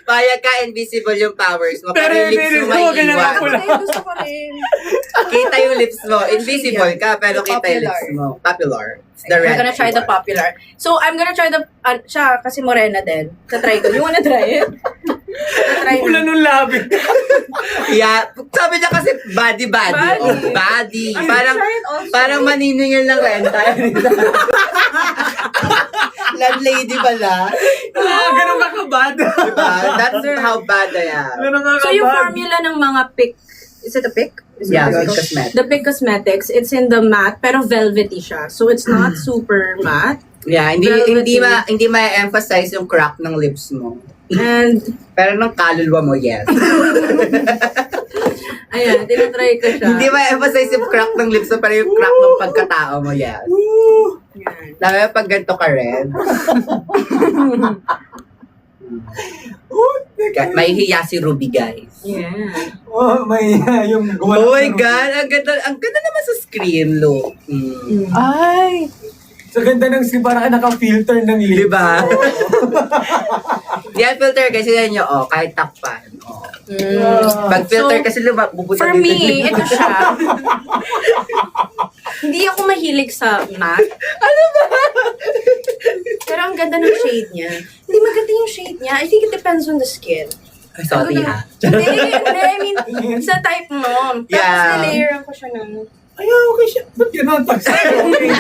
Payag ka, invisible yung powers mo. Pero Pero yung lips mo may ganyan iwan. ako lang. Ay, gusto ko rin. Kita yung lips mo. Invisible ka, pero The kita yung lips popular. mo. Popular. It's the I'm red gonna try the one. popular. So, I'm gonna try the, siya, kasi morena din. Try ko. You wanna try it? Try Pula nung labi. Yeah. Sabi niya kasi body. Body. Oh, body. I'm Parang, gonna try it also. parang maniningil ng renta. Landlady pala. Ganun kakabad. Diba? That's how bad I am. Ganun kakabad. So, yung formula ng mga PIC, is it a PIC? Is it Yeah, a PIC PIC? Cosmetics. The PIC Cosmetics, it's in the matte, pero velvety siya. So, it's not super matte. Yeah, Velvety. hindi ma-emphasize yung crack ng lips mo. And, Pero ng kaluluwa mo, yes. ayan, tinatry ko siya. Hindi ma-emphasize yung crack ng lips mo, pero yung crack ng pagkatao mo, yes. Ayan. Lalo na pag ganito ka rin. May hiya si Ruby, guys. Yeah. Oh, may yung Oh my God! Ang ganda naman sa screen look. Mm. Ay! Sa ganda ng skin, parang naka-filter ng lips. Diba? Yan filter kasi yan nyo, kahit takpan. Oh. Pag filter So, kasi bubutang For me, ito siya. Hindi ako mahilig sa matte. Ano ba? Pero ang ganda ng shade niya. Hindi maganda yung shade niya. I think it depends on the skin. Sorry ha. Hindi, I mean, sa type mo. Tapos Yeah. nilayeran ko siya ng... Ay, okay siya. Ba't gano'n? Pag sa'yo, okay.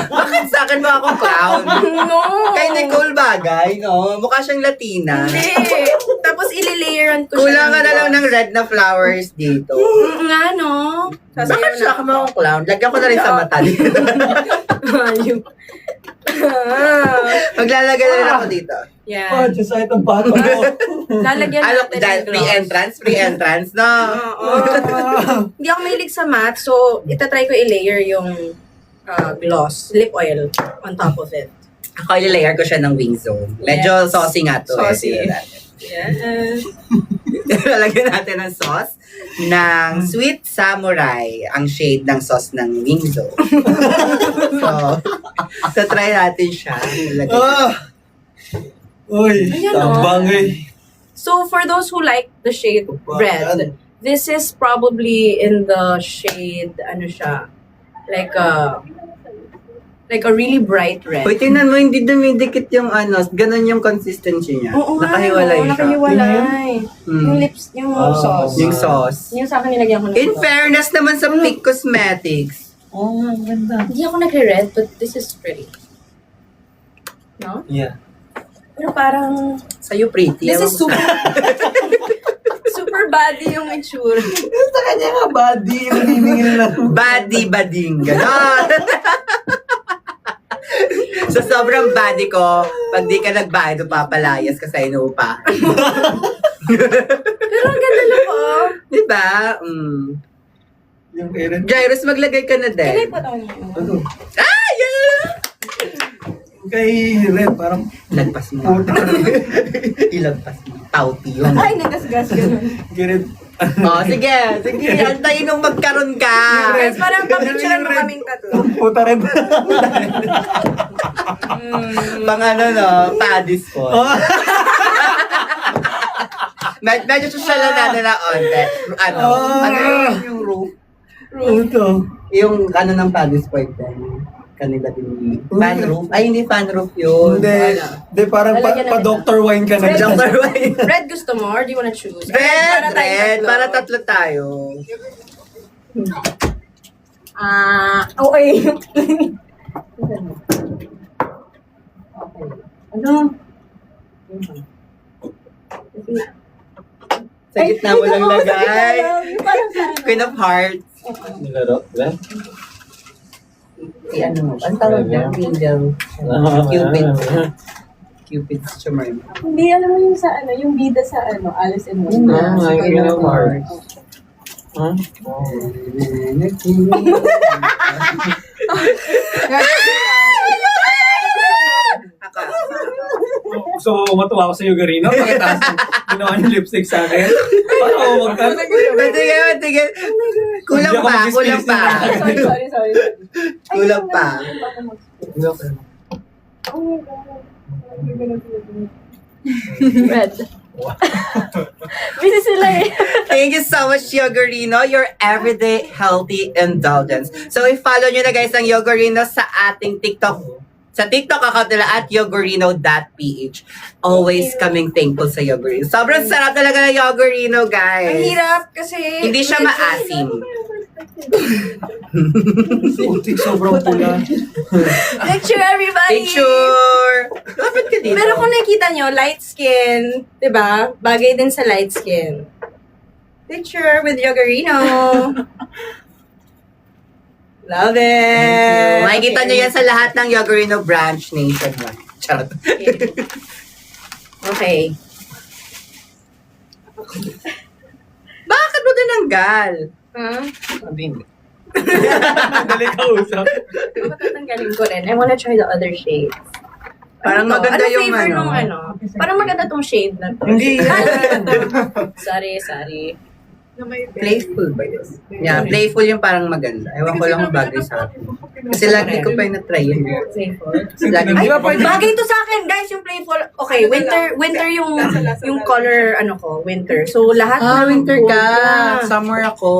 Bakit sa akin mo akong clown? No! Kay Nicole bagay, no? Mukha siyang Latina. Hindi. Tapos ililiyeran ko Kulang ka siya na lang ng red na flowers dito. Nga, no? Bakit siya ka mo akong clown? Lagyan ko na rin sa mata dito. Ayun. Maglalagay na rin ako dito. Oh, Yan. Diyos ay itong bato mo. Lalagyan Ano, natin dahil ng gloss. free entrance, no? Oo. Hindi ako mahilig sa matte, so itatry ko i-layer yung gloss, lip oil on top of it. Ako i-layer ko siya ng wing zone. Medyo Yes. saucy nga to. Saucy. Eh. Tingnan natin. Yeah. Lalagyan natin ng sauce ng Sweet Samurai, ang shade ng sauce ng wing zone. so try natin siya. Ah! Uy, Ayan, tabang eh. So for those who like the shade red, this is probably in the shade, ano siya, like a really bright red. Uy, tingnan mo, hindi dumidikit yung ganun yung consistency niya. Oo nga, Nakahiwalay siya. nakahiwalay. Mm. Yung lips, yung sauce. Yung sauce. Yung sa akin nilagyan ko ng In sauce. fairness naman sa PIC Cosmetics, Oo nga, ganda. Hindi ako nagre-red, but this is pretty. No? Yeah. Pero parang, sa'yo pretty. this Ewan is ko super, super body yung itsura. Sa kanya nga, body. Naniningil lang. Bading, gano'n. So, sobrang body ko, pag di ka nagbayad, papalayas ka sa inuupa. Pero ang ganda lang oh. Diba? Mm. Yung Aaron. Jairus, maglagay ka na Can I din. put on you? Ano? Ah! Yan! Kay Red, parang Ilagpas mo. puta. Ilagpas mo. Tauti yun. Ay, nagasgas ganun. Kay Red. Oh, sige. Antayin nung magkaroon ka. Guys, parang papicturean mo kaming tatlo. Puta Red. Pang padis po. Oh. Medyo susyalan natin na onte. Yung roof? Puta. Yung ng padis point kanila din. Fan roof? Ay, hindi fan roof yun. Hindi, parang Lalagyan natin. pa-Doctor Wine ka na. Red. dyan. Dr. Wayne. Red gusto mo or do you wanna choose? Red. Para tatlo tayo. Okay. Ano? Sa gitna mo lang lagay. Parang sa Queen of Hearts. Nilaro? Red? Si ang tawag niya? Angel. Cupid's charm. Hindi, alam mo yung sa yung bida sa Alice in Wonderland. Queen of Hearts. Huh? So, matuwa ako sa Garino. Pagkatapos ginawa niyo lipstick sa akin. Paano ako magkano? Matigil. Kulang pa. Sorry. Kulang pa. Red. Busy sila eh. Thank you so much, Yogurino. Your everyday healthy indulgence. So, i-follow nyo na guys ang Yogurino sa ating TikTok. Sa TikTok account nila at yogurino.ph. Always kaming thankful sa Yogurino. Sobrang sarap talaga ng Yogurino, guys. Ang hirap kasi... Hindi siya maasim. Sobrang pula. Picture everybody! Picture! Lapit ka dito. Pero kung nakikita nyo, light skin, di ba? Bagay din sa light skin. Picture with Yogurino. Love it! Makikita nyo yan sa lahat ng Yogurino branch nationwide. Charot. Okay. Bakit mo tinanggal? Huh? Sabi mo. Dali ka usap. Patatanggalin ko rin. I wanna try the other shades. Parang Ano to? maganda Ano yung flavor ano. nung ano? Parang maganda tong shade na to. Hindi yan. Sorry. Playful ba yun? Yeah, playful yung parang maganda. Ewan ko lang kung bagay sa akin. Kasi lagi ko pa yung na-try yun. Playful. Lagi Di ko ba pwede? Bagay to sa akin, guys, yung playful. Okay, winter yung color, ano ko, winter. So, lahat winter gold ka. na. Summer ako.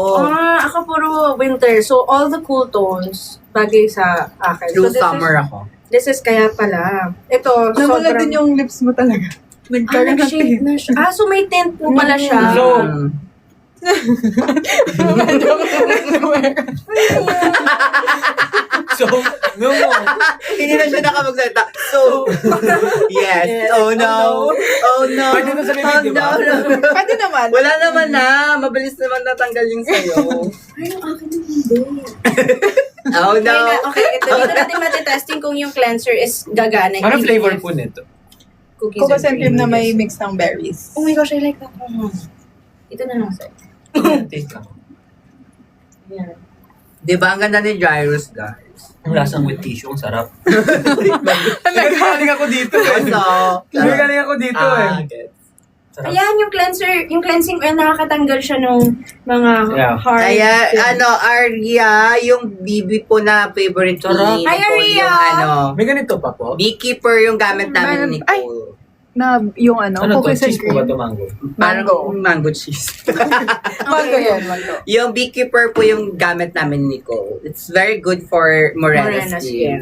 Ako puro winter. So, all the cool tones, bagay sa akin. True So, summer ako. This is kaya pala. Ito, Nawala din yung lips mo talaga. Nagkaroon ng nag-shade na siya. So may tint po pala siya. So, So, no mo. Hindi na siya nakapagsalita. So, yes. Oh no. Oh no. Pwede na sa bibig, di ba? Oh, no. Pwede naman. Wala naman na. Mabilis naman natanggal yung sayo. Ay, yung akin hindi. Oh no. Okay, ito dito natin matitesting kung yung cleanser is gagana. Anong Even flavor if po nito? Cookies Cocoa and cream cream. na may mix ng berries. Oh my gosh, I like that one. Ito na lang, sir. Taste ka. Yan. Di ba ang ganda ni Jairus, guys? Ang lasang with tissue, ang sarap. Nagagaling ako dito eh. So, Nagagaling ako dito eh. gets. Sarap. Ayan, yung cleanser, yung cleansing oil, nakakatanggal siya nung mga Yeah. hard. Ayan, Aria, yung BB po na favorite Sarap. ni Hi, Nicole, Aria! yung ano, May ganito pa po? beekeeper yung gamit namin ni Ay! Nicole. Na yung ano, Ano to? cookies and Cheese po ba cream. ito, mango? Parang Mango. mango cheese. Mango yan, mango. Yung beekeeper po yung gamit namin ni Nicole. It's very good for morena Morena skin. skin.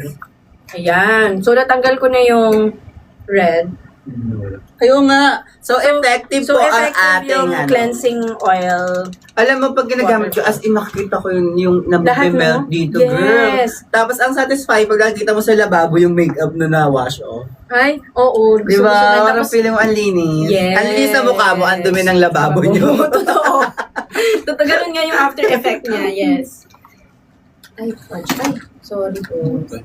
Ayan. So, natanggal ko na yung red. Kayo nga. So, effective So, po ang effective ating yung ano. cleansing oil. Alam mo, pag ginagamit ko, as in nakikita ko yung Lahat, melt no? dito, Yes. girl. Tapos, ang satisfying, pag nakikita mo sa lababo yung makeup na na-wash off. Ay, oo. Di Gusto ko ba? na. Parang Tapos, feeling mo ang linis. Yes. Ang linis sa mukha mo, ang dumi ng lababo nyo. Totoo. Totoo, ganun nga yung after effect niya. Yes. Ay, fudge. Ay, sorry po. Okay,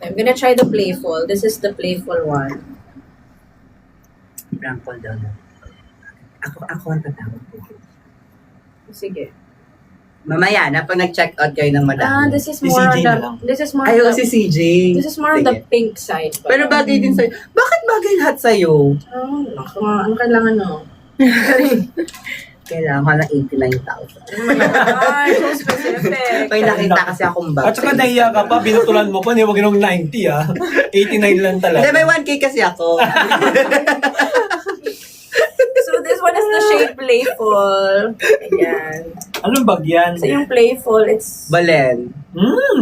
I'm gonna try the playful. This is the playful one. Rampol daw na. Ako ang tatawag. Sige. Mamaya na, pag nag-check out kayo ng madami. This is Si more CJ on the, na lang. this is more Ayaw on si the, CJ. this is more on the Sige. pink side. Pero bagay din sa'yo. Bakit bagay lahat sa'yo? Ano kailangan no? Kailangan ko ng 89,000. Oh my God, so specific. May nakita kasi akong bag. At saka nahiya ka pa, binutulan mo pa, hindi mo ginong 90 ah. 89 lang talaga. Hindi, may 1K kasi ako. So this one is the shade playful. Ayan. Anong bag yan? So yung playful, it's, Balen.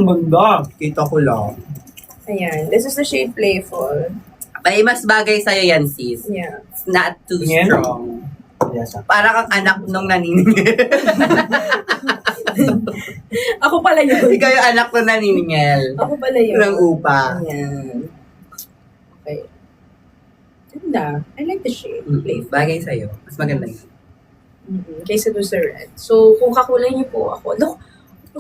Ganda. Kita ko lang. ayan. This is the shade playful. Ay, mas bagay sa'yo yan, sis. Yeah. It's not too Tingin? strong. Yes, ah. Para kang anak nung naniningil. Ako pala yun. Ikaw yung anak nung naniningil. Ako pala yun. Ng upa. Ayan. Okay. Ganda. I like the shade. Playful. Bagay sa'yo. Mas maganda yun. Kaysa doon sa red. So, kung kakulay niyo po ako, look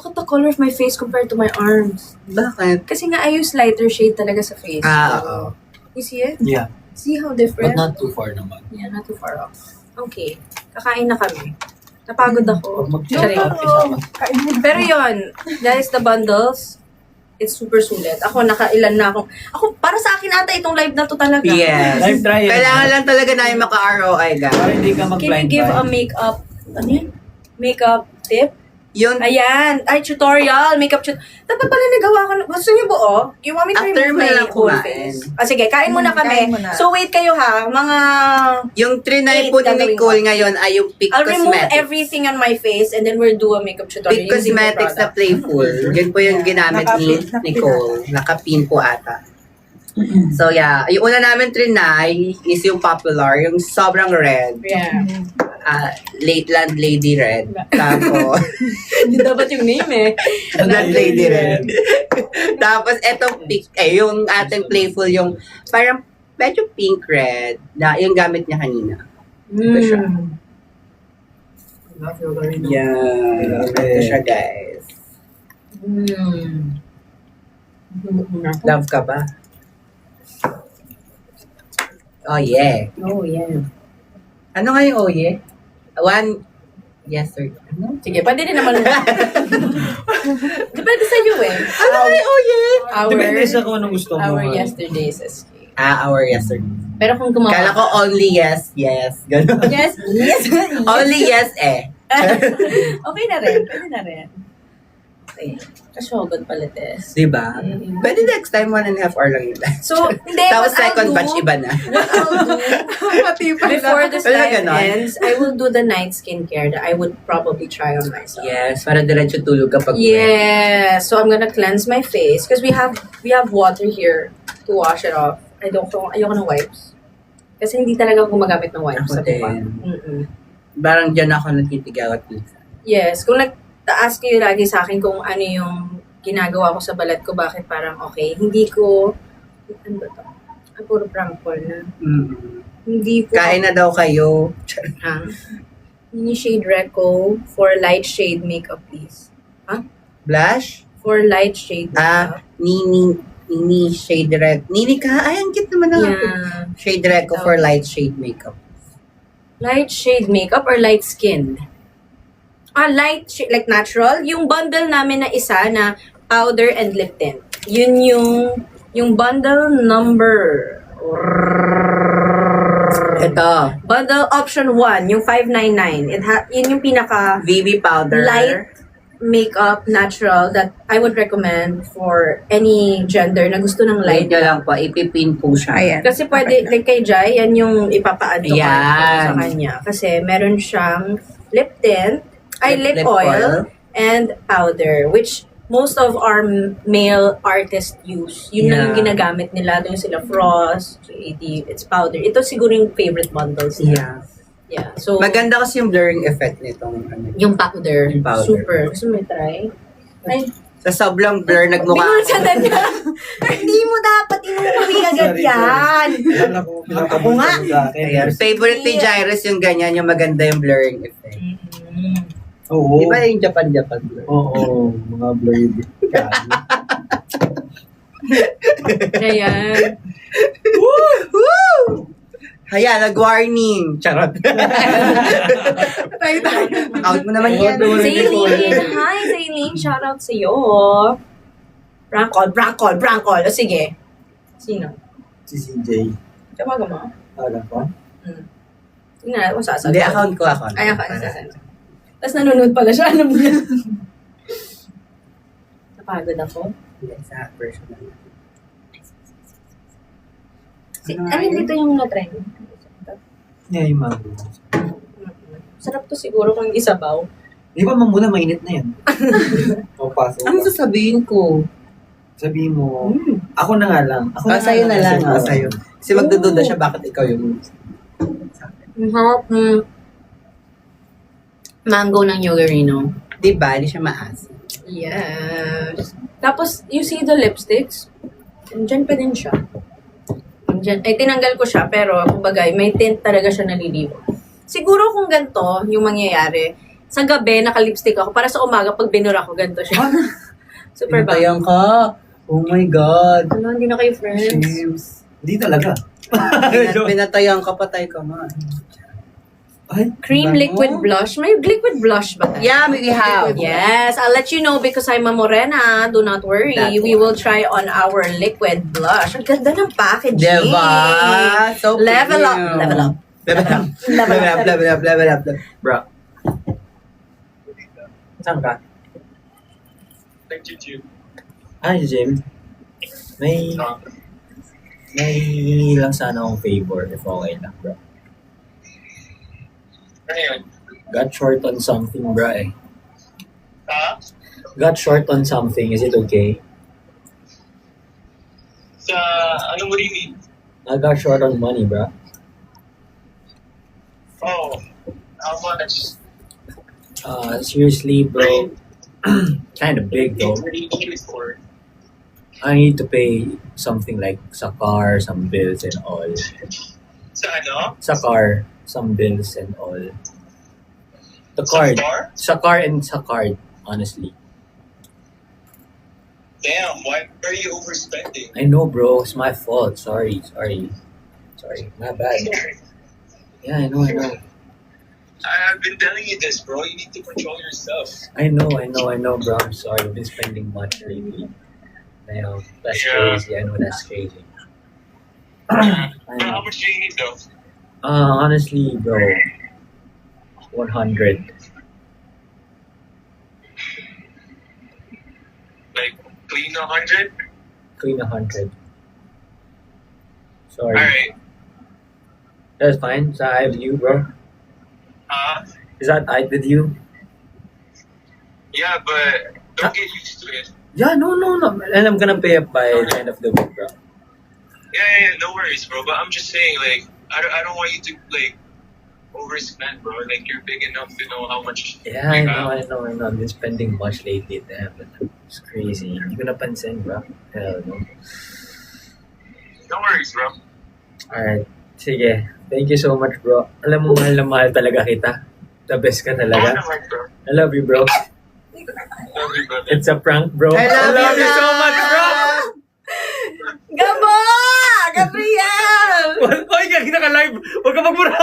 at the color of my face compared to my arms. Bakit? Kasi nga, I use lighter shade talaga sa face. Oo. You see it? Yeah, See how different? but not too far naman. Yeah, not too far off. Okay. Kakain na kami. Napagod ako. Sorry. Pero yon, guys, the bundles, it's super sulit. Ako, nakailan na ako. Para sa akin ata itong live na to talaga. Yes. Live trial. Kailangan lang talaga namin maka-ROI, Para guys. hindi ka Can you mag-blind give buy. a makeup, ano yun? Makeup tip? Yung Ayan. Ay, tutorial. Makeup tutorial. Dapat pala nagawa ko. Gusto niyo buo? You want me to After remove mo my lang whole kumain. face? Sige, kain muna kami. Kain muna. So, wait kayo ha. Mga... yung trinay Eight po ni gagawin Nicole ko. ngayon ay yung Pick I'll remove Cosmetics. everything on my face and then we'll do a makeup tutorial. Pick using the Cosmetics na product. Playful. Yun po yung ginamit ni Nakapin Nicole. Nakapin po ata. So yeah, yung una namin trinay is yung popular, yung sobrang red. Yeah. Late Landlady Red. Tapos, Hindi dapat yung name eh. Landlady Red. Tapos, etong pick, yung ating playful, yung parang medyo pink red, na yung gamit niya kanina. Ito siya. Yeah. Ito siya, guys. Love ka ba? Oh, yeah. Oh, yeah. Ano nga yung oh, yeah? One, yes, sir. Ano? Sige, pwede din naman. Depende sa iyo eh. Ano nga yung oh, yeah? Depende sa kung anong gusto mo. Our yesterday's escape. Our yesterday. Pero kung gumawa Kala ko only yes, yes. Ganun. Yes, yes. Only yes, eh. Okay na rin. Pwede na rin. Okay. Kasyogod pala, Tess. Diba? Mm. Pwede next time 1.5 hour lang yun. So, hindi. Tapos what I'll second do- batch iba na. What I'll do, Matipay before lang. this Wala live ganon. ends, I will do the night skincare that I would probably try on myself. Yes, para diretso tulog kapag Yeah. So I'm gonna cleanse my face because we have water here to wash it off. Ayoko ng wipes. Kasi hindi talaga ako gumagamit ng wipes Ako sa mukha. din. Mm-mm. Parang dyan ako nagtitigaw at minsan. Yes. Kung nagtaas kayo lagi sa akin kung ano yung ginagawa ko sa balat ko, bakit parang okay. Hindi ko, ano ba ito? Puro prankol na. Mm. Hindi ko, Kain na daw kayo. Ha? Mini shade Reco for light shade makeup, please. Blush? For light shade makeup. Nini shade red. Nini ka? Ay, ang cute naman na. Yeah. Shade red ko for light shade makeup. Light shade makeup or light skin? Light shade, like natural. Yung bundle namin na isa na powder and lip tint. Yun yung bundle number. Ito. Bundle option 1, yung 599. Yun yung pinaka VB powder. light makeup natural that I would recommend for any gender na gusto ng Light light. nyo lang po. Ipipin po siya. Ayan. Kasi pwede, like kay Jai, yan yung ipapaad ko Yan. sa kanya. Kasi meron siyang lip tint, lip oil, and powder, which most of our male artists use. Yun lang yung Yeah. ginagamit nila. Doon sila Frost, JD, it's powder. Ito siguro yung favorite bundles nila. Yeah. Yeah. So, Maganda kasi yung blurring effect nitong ano. yung powder. Yung powder. Super. Gusto mo i-try? Ay, Sa sobrang blur, nagmukha binulsanan niya. Hindi mo dapat inuwi agad Sorry, yan. Ako nga. Ayan. Favorite ni Jairus yung ganyan, yung maganda yung blurring effect. Oo. Di ba yung Japan blur? Oo. Mga blurred. Ayan. Woo! Haya, nag-warning. Charot. Out mo naman yan. Zaylene. Hi, Zaylene. Shout out sa iyo. Brancol. O sige. Sino? Si CJ. Tawagan mo. Alam ko. Tingnan natin kung sasagot. Hindi, account ko. Ay, ako. Tapos nanonood pala siya. Alam niya. Napagod ako. Sa personal. Ano dito yung na-try mo? Yeah, yung mango. Sarap to siguro kung hindi sabaw. Di ba muna mainit na yan? O paso. Ano sasabihin ko? Sabihin mo, ako na nga lang. Ako Sa'yo na lang. Sa'yo. Sa'yo. Kasi magdududa siya bakit ikaw yung... Mango ng Yogurino. Di ba? Hindi siya maasim. Yes. Tapos, you see the lipsticks? Andyan pa din siya. Andyan. Ay, tinanggal ko siya, pero kumbaga, may tint talaga siya naliliwa. Siguro kung ganito, yung mangyayari, sa gabi, naka-lipstick ako, para sa umaga, pag binura ko, ganito siya. Super bad. Pinatayan ka. Oh my God. Ano, hindi na kayo friends? James. Hindi talaga. Pinatayan ka, patay ka man. Ay, Cream Bango. liquid blush. May liquid blush ba tayo? Yeah, we have. Yes, I'll let you know because I'm a morena. Do not worry. That We one. will try on our liquid blush. Ang ganda ng packaging. Diba? So Level up. premium. Level up. Level up. Level up. Level up. Level up. Bro. Saan ka? Ay, Jim. May hingi lang sana akong favor if okay lang, bro. Ano yun? Got short on something, bro eh. Ha? Got short on something. Is it okay? Sa, ano mo rin I got short on money, bro. Oh, how much? Seriously, bro. Kind of big, though. What do you need it for? I need to pay something like sa car, some bills and all. Sa ano? Sa car, some bills and all. The Sa card. car? Sa car and sa card, honestly. Damn, why are you overspending? I know, bro. It's my fault. Sorry. My bad. Yeah, I know. I've been telling you this, bro. You need to control yourself. I know, bro. I'm sorry. I've been spending much lately. I know. That's Yeah. crazy. I know that's crazy. How I know. much do you need though? Honestly, bro. 100. Like, clean 100? Clean 100. Sorry. Alright. That's fine. Is that I with you, bro? Is that I with you? Yeah, but don't get used to it. Yeah, no. And I'm gonna pay up by the end of the week, bro. Yeah, no worries, bro. But I'm just saying, like, I don't want you to, like, overspend, bro. Like, you're big enough to know how much Yeah, you I have. know. I've been spending much lately. Damn, it's crazy. Hindi ko napansin, bro. Hell no. No worries, bro. Alright. Sige. Thank you so much, bro. Alam mo, mahal na mahal talaga kita. The best ka Oh, talaga. naman, bro. I love you, bro. Love you, brother. It's a prank, bro. I love you, so much, bro. Gabo! Gabriel! Oy, gagi naka-live. Huwag ka magmura.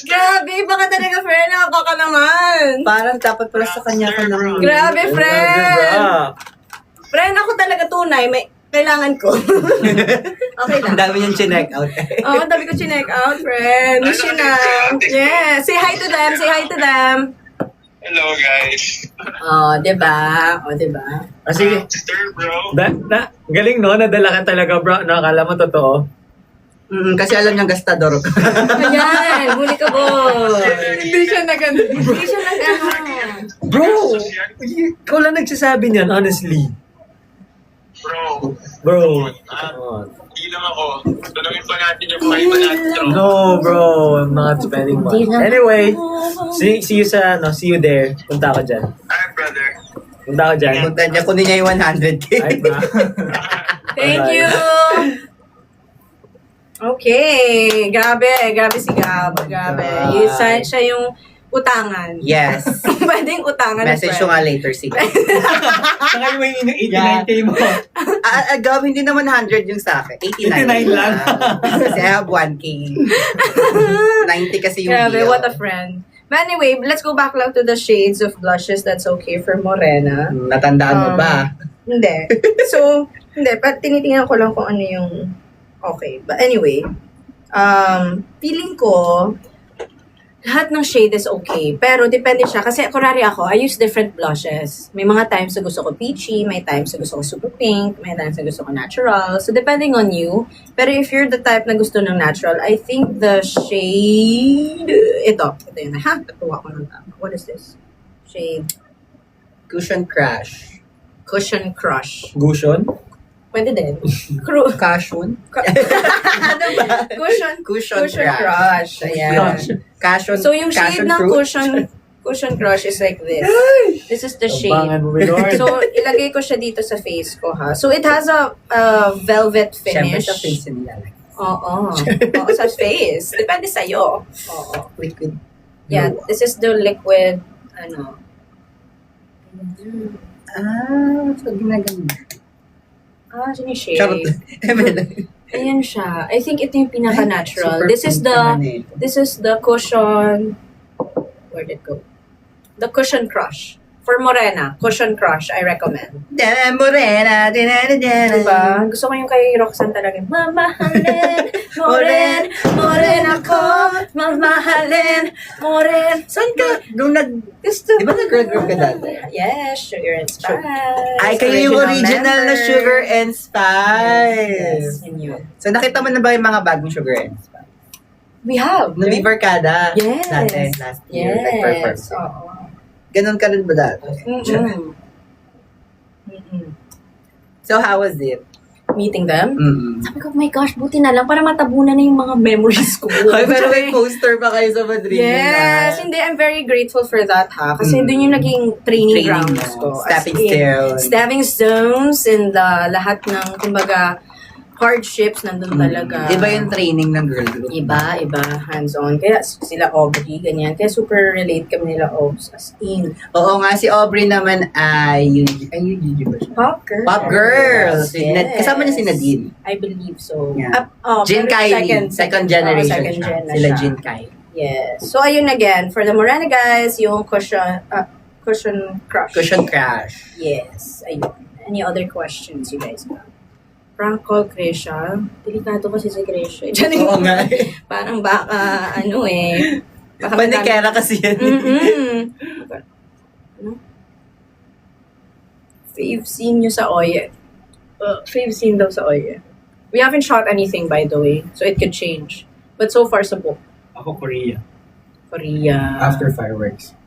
Grabe, baka talaga, friend. Baka naman. Parang dapat pala sa kanya ka nang... Grabe, friend. Bro. Friend, ako talaga tunay. May kailangan ko. Okay Ang lang. dami niyang chinek out. Oo, ang dami ko chinek out, friend. Miss you na. Yeah. Say hi to them. Say hi to them. Hello, guys. Oh, diba? Sige. Stir, bro. Galing, no? Nadala ka talaga, bro. Nakakala mo totoo. Kasi alam niyang gastador ko. Ayan, huli ka, boy. Hindi siya naganda. Hindi siya nag-ano. Bro! Ikaw lang nagsasabi niyan, honestly. Bro, Bro, come on. hindi lang ako. Tanungin pa natin yung mga iba natin, bro. No, bro. I'm not spending money. Anyway, see you there. Punta ako dyan. Alright, brother. Punta ako dyan. Punta niya, kunin niya yung 100k. Ay, bro. Thank you. Okay. Grabe si Gab. Grabe. Siya yung utangan. Yes. Pwedeng utangan. Message ko nga later, sige. Saka yung 89K mo. Gab, hindi naman 100 yung sa akin. 89 89 lang. Kasi I have 1k. 90 kasi yung Grabe, deal. what a friend. But anyway, let's go back lang to the shades of blushes that's okay for Morena. Natandaan mo ba? Hindi. So, hindi. Tinitingnan ko lang kung ano yung okay. But anyway, feeling ko, lahat ng shade is okay. Pero depende siya. Kasi kurari ako, I use different blushes. May mga times na gusto ko peachy, may times na gusto ko super pink, may times na gusto ko natural. So depending on you. Pero if you're the type na gusto ng natural, I think the shade... Ito yun. Ha? Natuwa ko ng tama. What is this? Shade Cushion Crush. Cushion Crush. Gushon? Pwede din. Cushion? Ano ba? Cushion Crush. Ayan. Cushion. So yung shade Cushion ng fruit? cushion crush is like this. This is the shade. Tabangan mo, Lord. So ilagay ko siya dito sa face ko ha. So it has a velvet Siyempre finish. sa face nila. Oo. Oo, sa face. Depende sa'yo. Oo. Liquid. Yeah, this is the liquid, So ginaganda. Dyan yung shade. Charot. Ayan siya. I think ito yung pinaka-natural. Super This is pink naman eh. the cushion, where did it go? The Cushion Crush. For Morena, Cushion Crush, I recommend. Da, morena, Diba? Gusto ko yung kay Roxanne talaga. Mamahalin, moren, moren ako, mamahalin, moren. Saan ka? Nung Gusto di ba nag-girl group ka dati? Yes, Sugar and Spice. Ay, kayo yung original na member. Sugar and Yes, Spice. yun yun. So, nakita mo na ba yung mga bagong Sugar and Spice? We have. Nung di Barkada? Yes. Dati, last year. Nag-perform. Yes. Oo. Ganon ka rin ba dati? Mm-mm. Mm-mm. So, how was it? Meeting them. Mm-mm. Sabi ko, oh my gosh, buti na lang para matabunan na yung mga memories ko. Ay, pero may poster pa kayo sa Madrid. Yes, hindi, I'm very grateful for that ha. Kasi dun yung naging training grounds ko. As Stepping in, stones. Stepping stones and lahat ng, kumbaga, hardships nandun talaga. Iba yung training ng girl group. Iba, hands-on. Kaya sila Aubrey, ganyan. Kaya super relate kami nila Obs. As in, Oo nga, si Aubrey naman ay UG ba siya? Pop Girl. Pop Girls. Yes. Kasama niya si Nadine. I believe so. Yeah. pero Jin Kylie. Second generation second siya. gen na Sila siya. Jin Kylie. Yes. So, ayun again, for the Morena guys, yung cushion crush. Cushion Crash. Yes. Ayun. Any other questions you guys have? Prank call Krisha. Delikado kasi si Krisha. Oo nga. Parang baka, baka Panikera kasi yan. Mm-mm. Ano? Fave scene nyo sa Oye. Fave scene daw sa Oye. We haven't shot anything, by the way. So it could change. But so far sa book. Ako Korea. Korea. After fireworks.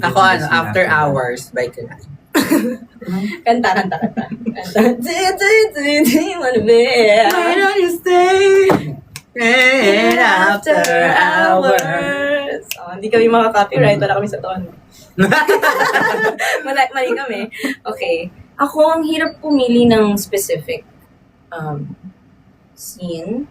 Ako After Hours by Kulay. Kanta. Wanna be. Why don't you stay? And after hours. Oh, hindi kami makaka-copyright. Wala kami sa tono. Mali kami. Okay. Ako, ang hirap pumili ng specific scene.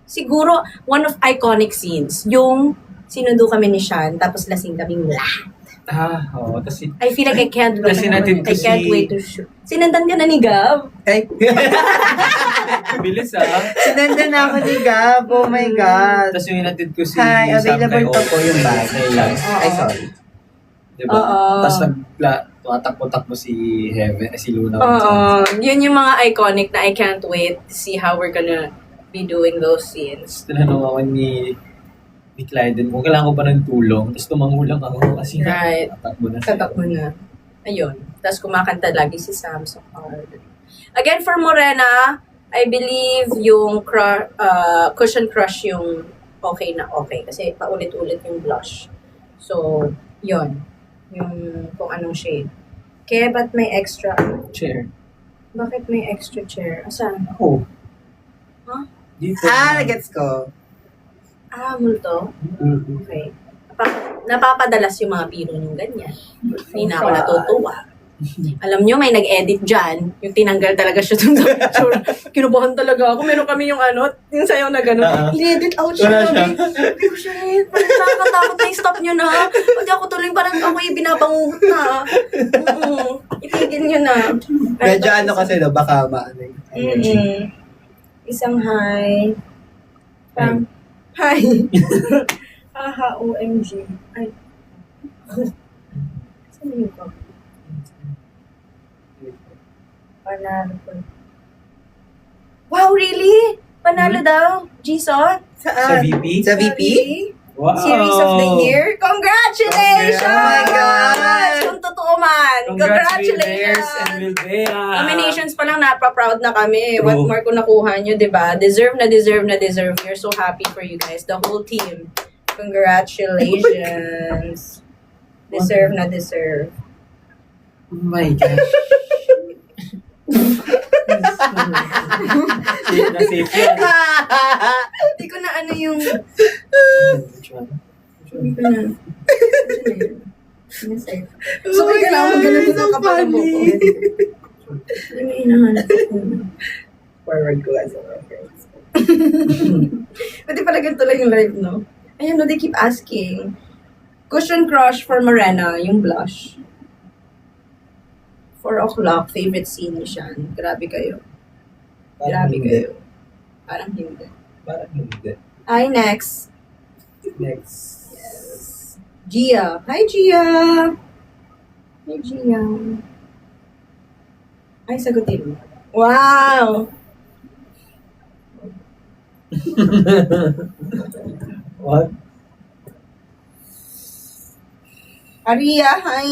Siguro, one of iconic scenes. Yung sinundo kami ni Sean, tapos lasing kaming lahat. Oo. Tapos I feel like I can't wait. Kasi natin I can't wait to shoot. Sinandan ka na ni Gab. Ay, bilis sinanda na ako ni Gab. Oh my God. Tapos yung inatid ko si Hi, available Sam pa kay po yung bag. Ops. Ay, sorry. Diba? Oo. Tapos tumatakbo-takbo si Heaven, si Luna. Oo. Yun yung mga iconic na I can't wait to see how we're gonna be doing those scenes. Tinanong ako ni Clyden kung kailangan ko ba ng tulong. Tapos tumangulang ako kasi Right. tatakbo na siya. Tatakbo na. Ayun. Tapos kumakanta lagi si Sam sa card. Again, for Morena, I believe yung Cushion Crush yung okay na okay. Kasi paulit-ulit yung blush. So, yun. Yung kung anong shade. Kaya ba't may extra? Chair. Bakit may extra chair? Asan? Ako. Huh? Dito. Nagets ko. Multo? Okay. Napapadalas yung mga biro niyong ganyan. Hindi na ako natutuwa. Alam nyo, may nag-edit dyan. Yung tinanggal talaga siya dun sa picture. Kinubahan talaga ako. Meron kami yung yung sayaw na gano'n. I-edit out siya. Wala siya. Sabi ko, shit, parang nakakatakot na i-stop nyo na. Pati ako tuloy, parang ako yung binabangungot na. Itigil nyo na. Medyo ano kasi no, baka maano yung energy. Isang hi. Parang, hi. Haha, OMG. Ay. Saan yun ko? Panalo ko. Wow, really? Panalo daw? Jason? Sa VP? Sa VP? Wow. Series of the Year? Congratulations! Oh my God! Kung totoo man. Congratulations! And Wilbea. Nominations pa lang, napa-proud na kami. True. What more kung nakuha nyo, diba? Deserve na deserve na deserve. We're so happy for you guys. The whole team. Congratulations. Deserve na deserve. Oh my gosh. Safe na safe yan. Hindi ko na ano yung... Which one? Hindi ko na... So, kailangan mo ganun sa kapal mo ko. Hindi mo hinahanap ko. Forward ko as a reference. Pwede pala ganito lang yung live, no? Ayun, no, they keep asking. Cushion Crush for Morena, yung blush. 4 o'clock, favorite scene ni Sean. Grabe kayo. Grabe kayo. Parang hindi. Parang hindi. Ay, next. Next. Gia. Hi, Gia. Hi, Gia. Ay, sagutin mo. Wow! What? Aria, hi!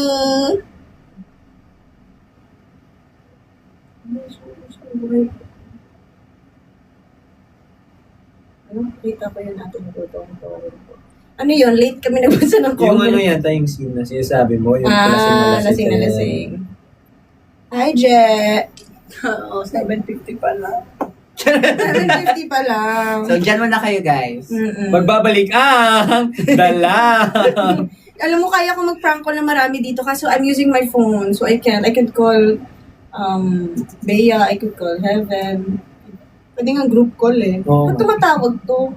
Ano? Kita ko yun natin Ano yun? Late kami nagbasa ng Yung comment. ano yata yung scene na sinasabi mo, yung Lasing na lasing. Hi, Je! Oo, 7:50 pa lang. 7:50 pa lang. So, dyan muna kayo, guys. Mm-mm. Magbabalik ang dalang. Alam mo, kaya ko mag-prank call na marami dito kaso I'm using my phone. So I could call Bea, I could call Heaven. Pwede nga group call eh. Oo. Ba't tumatawag to?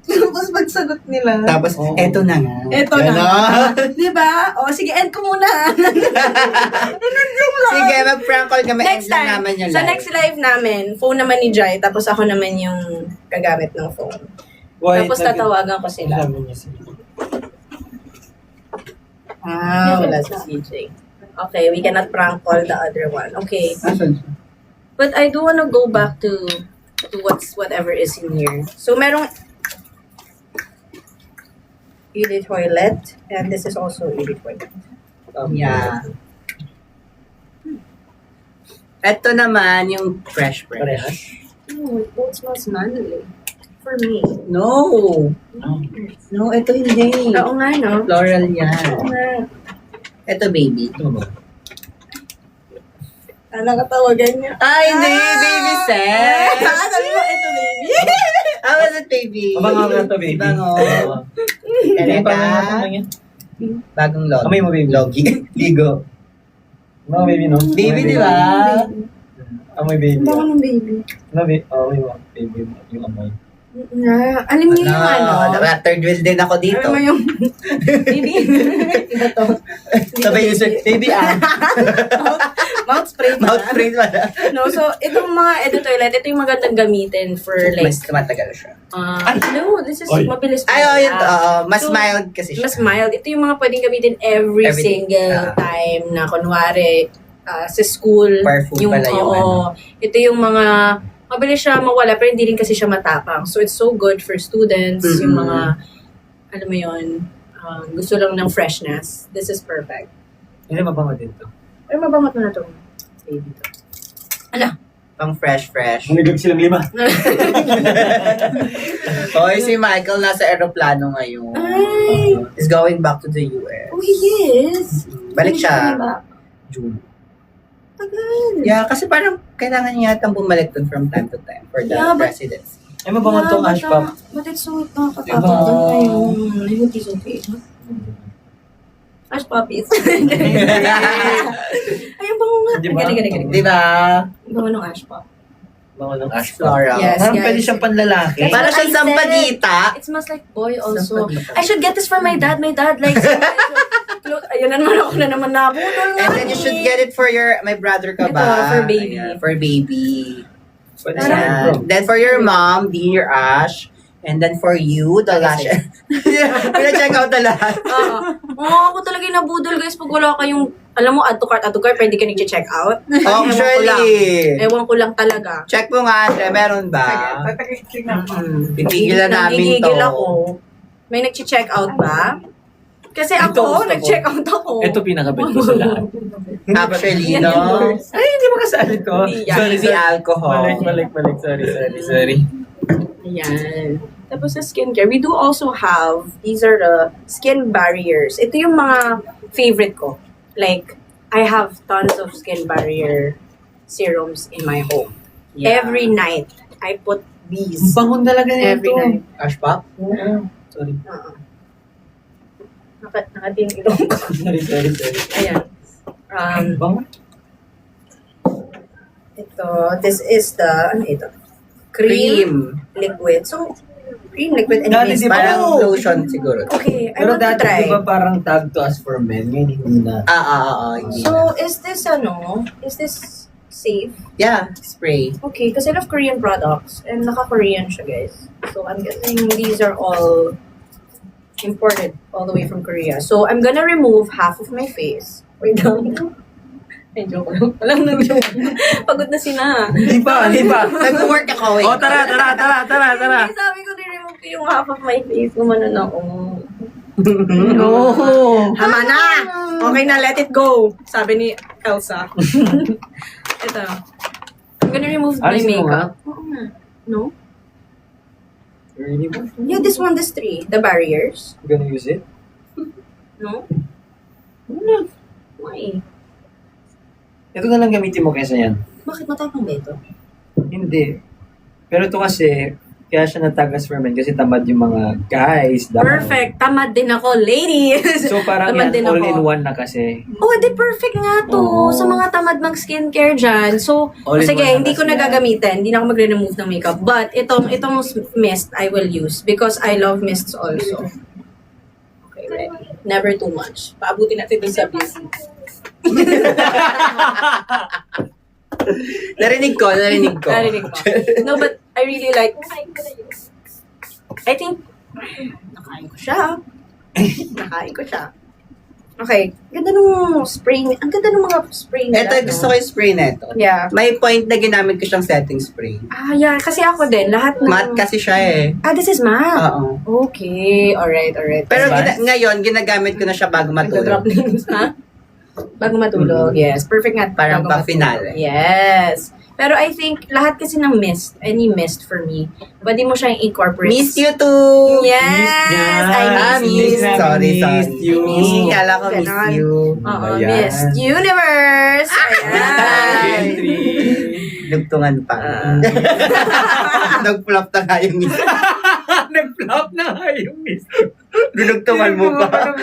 Tapos pagsagot nila. Tapos, Oo. eto na nga. Eto na. Ganon. Diba? O, sige, end ko muna. Sige, mag-prank call kami. Next End lang time. naman yung Sa live. next live namin, phone naman ni Jai, tapos ako naman yung gagamit ng phone. Tapos tatawagan ko sila. Sabi niya sila. Wala si CJ. Okay, we cannot prank call the other one. Okay. Asan siya? But I do wanna go back to whatever is in here. So, merong Edith toilet, and this is also Edith toilet. Yeah. Ito naman yung fresh. Parehas? No, it both smells manly. For me. No. No, ito hindi. Oo nga, no? Floral Oo yan. nga. Ito, baby. Ito ba? Nakatawagan niya. Ay, hindi. Baby set. Sabi mo, ito baby. How was it, baby? Abangan nga to, baby. Bango. Hindi pa Talaga. nga. Bagong log. Amay mo, baby. Logi. Ligo. Mga baby, no? Baby, di ba? Amoy baby. Ang bango ng baby. Ano, baby? Amoy mo. Baby, yung amoy. Alam niyo yung ano? Diba? Third wheel din ako dito. Alam mo yung baby. Iba to. Sabay yung baby Mouth spray. pala. Mouth spray wala. No, so itong mga Edu toilet, ito yung magandang gamitin for like Mas tumatagal siya. no, this is Oy. mabilis. Ay, oh, yun. Mas So, mild kasi siya. Mas mild. Ito yung mga pwedeng gamitin every Every day. single time na kunwari sa school. Powerful pala yung oo, ito yung mga mabilis siya mawala pero hindi rin kasi siya matapang. So it's so good for students, Mhm. yung mga alam mo yun, gusto lang ng freshness. This is perfect. Hindi, mabango din to. Pero mabangot mo na itong baby to. Pang fresh. Humigag silang 5. Hoy, si Michael nasa aeroplano ngayon. Ay! He's going back to the US. Oh, yes! Balik siya. Ba? June. Tagal. Yeah, kasi parang kailangan niya yatang bumalik dun from time to time for the Yeah, but- presidency. Ay, mabango tong ash pop. But it's so nakakatakot Diba? doon ngayon. I hope he's okay. Ash puppies. Ay, ang bango nga. Diba? Galing. Di ba? Ang bango ng ash pop. Bango ng ash pop. Floral. Yes. Parang guys. pwede siyang panlalaki. Para I siyang said sampagita. It smells like boy also. Sampagita. I should get this for my dad. My dad likes it. Ayun na naman ako na naman nabudol nga. And then you should get it for my brother ka Ito, ba? for baby. Ayan, for baby. Pwede Parang- siyang Ayan. Then for your mom, dear Ash. And then for you, the lash. Pina-check out the lahat. Ako talaga yung nabudol guys pag wala kayong, alam mo, add to cart, pwede ka nag-check out. Actually. Ewan ko lang talaga. Check mo nga, Andre, meron ba? Pipigilan namin to. Nagigigil ako. May nag-check out ba? Kasi Ito, ako, gusto ko. nag-check out ako. Ito pinakabit ko sa lahat. Actually, Yan no? yung Ay, hindi mo kasali to. Hindi Baby alcohol. Balik. Sorry. Ayan. Tapos sa skincare, we do also have, these are the skin barriers. Ito yung mga favorite ko. Like, I have tons of skin barrier serums in my home. Yeah. Every night, I put these. Bangon talaga Every nito. night. Ash pop? Sorry. Nakating ilong ko. Sorry. Ayan. Bangon? Ito, this is the, ano ito? Cream liquid. So, cream liquid and Dati, mist. di ba? Parang Oh. lotion siguro. Okay, I Pero want to dati, try. di ba parang tag to us for men? Ngayon, hindi na. Hindi na. So, is this safe? Yeah, spray. Okay, because I love Korean products and naka-Korean siya, guys. So, I'm guessing these are all Imported all the way from Korea. So, I'm gonna remove half of my face. Wait lang. Ay, joke lang. Walang nag-joke. Pagod na sina. Hindi pa. Nag-work ako. Wait. Oh, tara. Ay, sabi ko, remove ko yung half of my face. Gumanon ako. No. Tama na! Okay na, let it go. Sabi ni Elsa. Ito. I'm gonna remove my Alisin mo makeup. Oo nga. No? Really ba? Yeah, this three. The barriers. You gonna use it? No? Ano? Why? Ito na lang gamitin mo kaysa yan. Bakit matapang ba ito? Hindi. Pero ito kasi, kaya siya natagas for men kasi tamad yung mga guys. Perfect. Tamad din ako, ladies. So parang Tamad din yan, all ako. in one na kasi. Oh, di perfect nga to. Oo. Sa mga tamad mag-skincare dyan. So, All in sige, one na hindi ko kasi na gagamitin. Hindi na ako magre-remove ng makeup. But, itong mist, I will use. Because I love mists also. Okay, ready. Never too much. Paabutin natin dun sa beauty. Narinig ko. Narinig mo. No, but I really like... I think... Nakain ko siya. Okay. Ganda nung spray. Ang ganda nung mga spray nila. Ito, gusto ko yung spray na ito. Yeah. May point na ginamit ko siyang setting spray. Ah, yeah. Kasi ako din. Lahat ng... Matte kasi siya eh. Ah, this is matte. Oo. Okay. Alright. Pero Advanced? ngayon, ginagamit ko na siya bago Nagdo-drop matulog. names, ha? Bago matulog, yes. Perfect nga. Parang bago pa-finale. matulog. Yes. Pero I think, lahat kasi ng mist, any mist for me, pwede mo siyang incorporate. Miss you too! Yes! I miss you. Sorry. you. Miss you. Kala ko miss Ganon. you. Oo, Ayan. Miss Universe! Ayan! Entry. Nagtungan pa. Nag-flop na nga yung miss. Nag-flop na nga yung miss. Dinugtungan mo pa.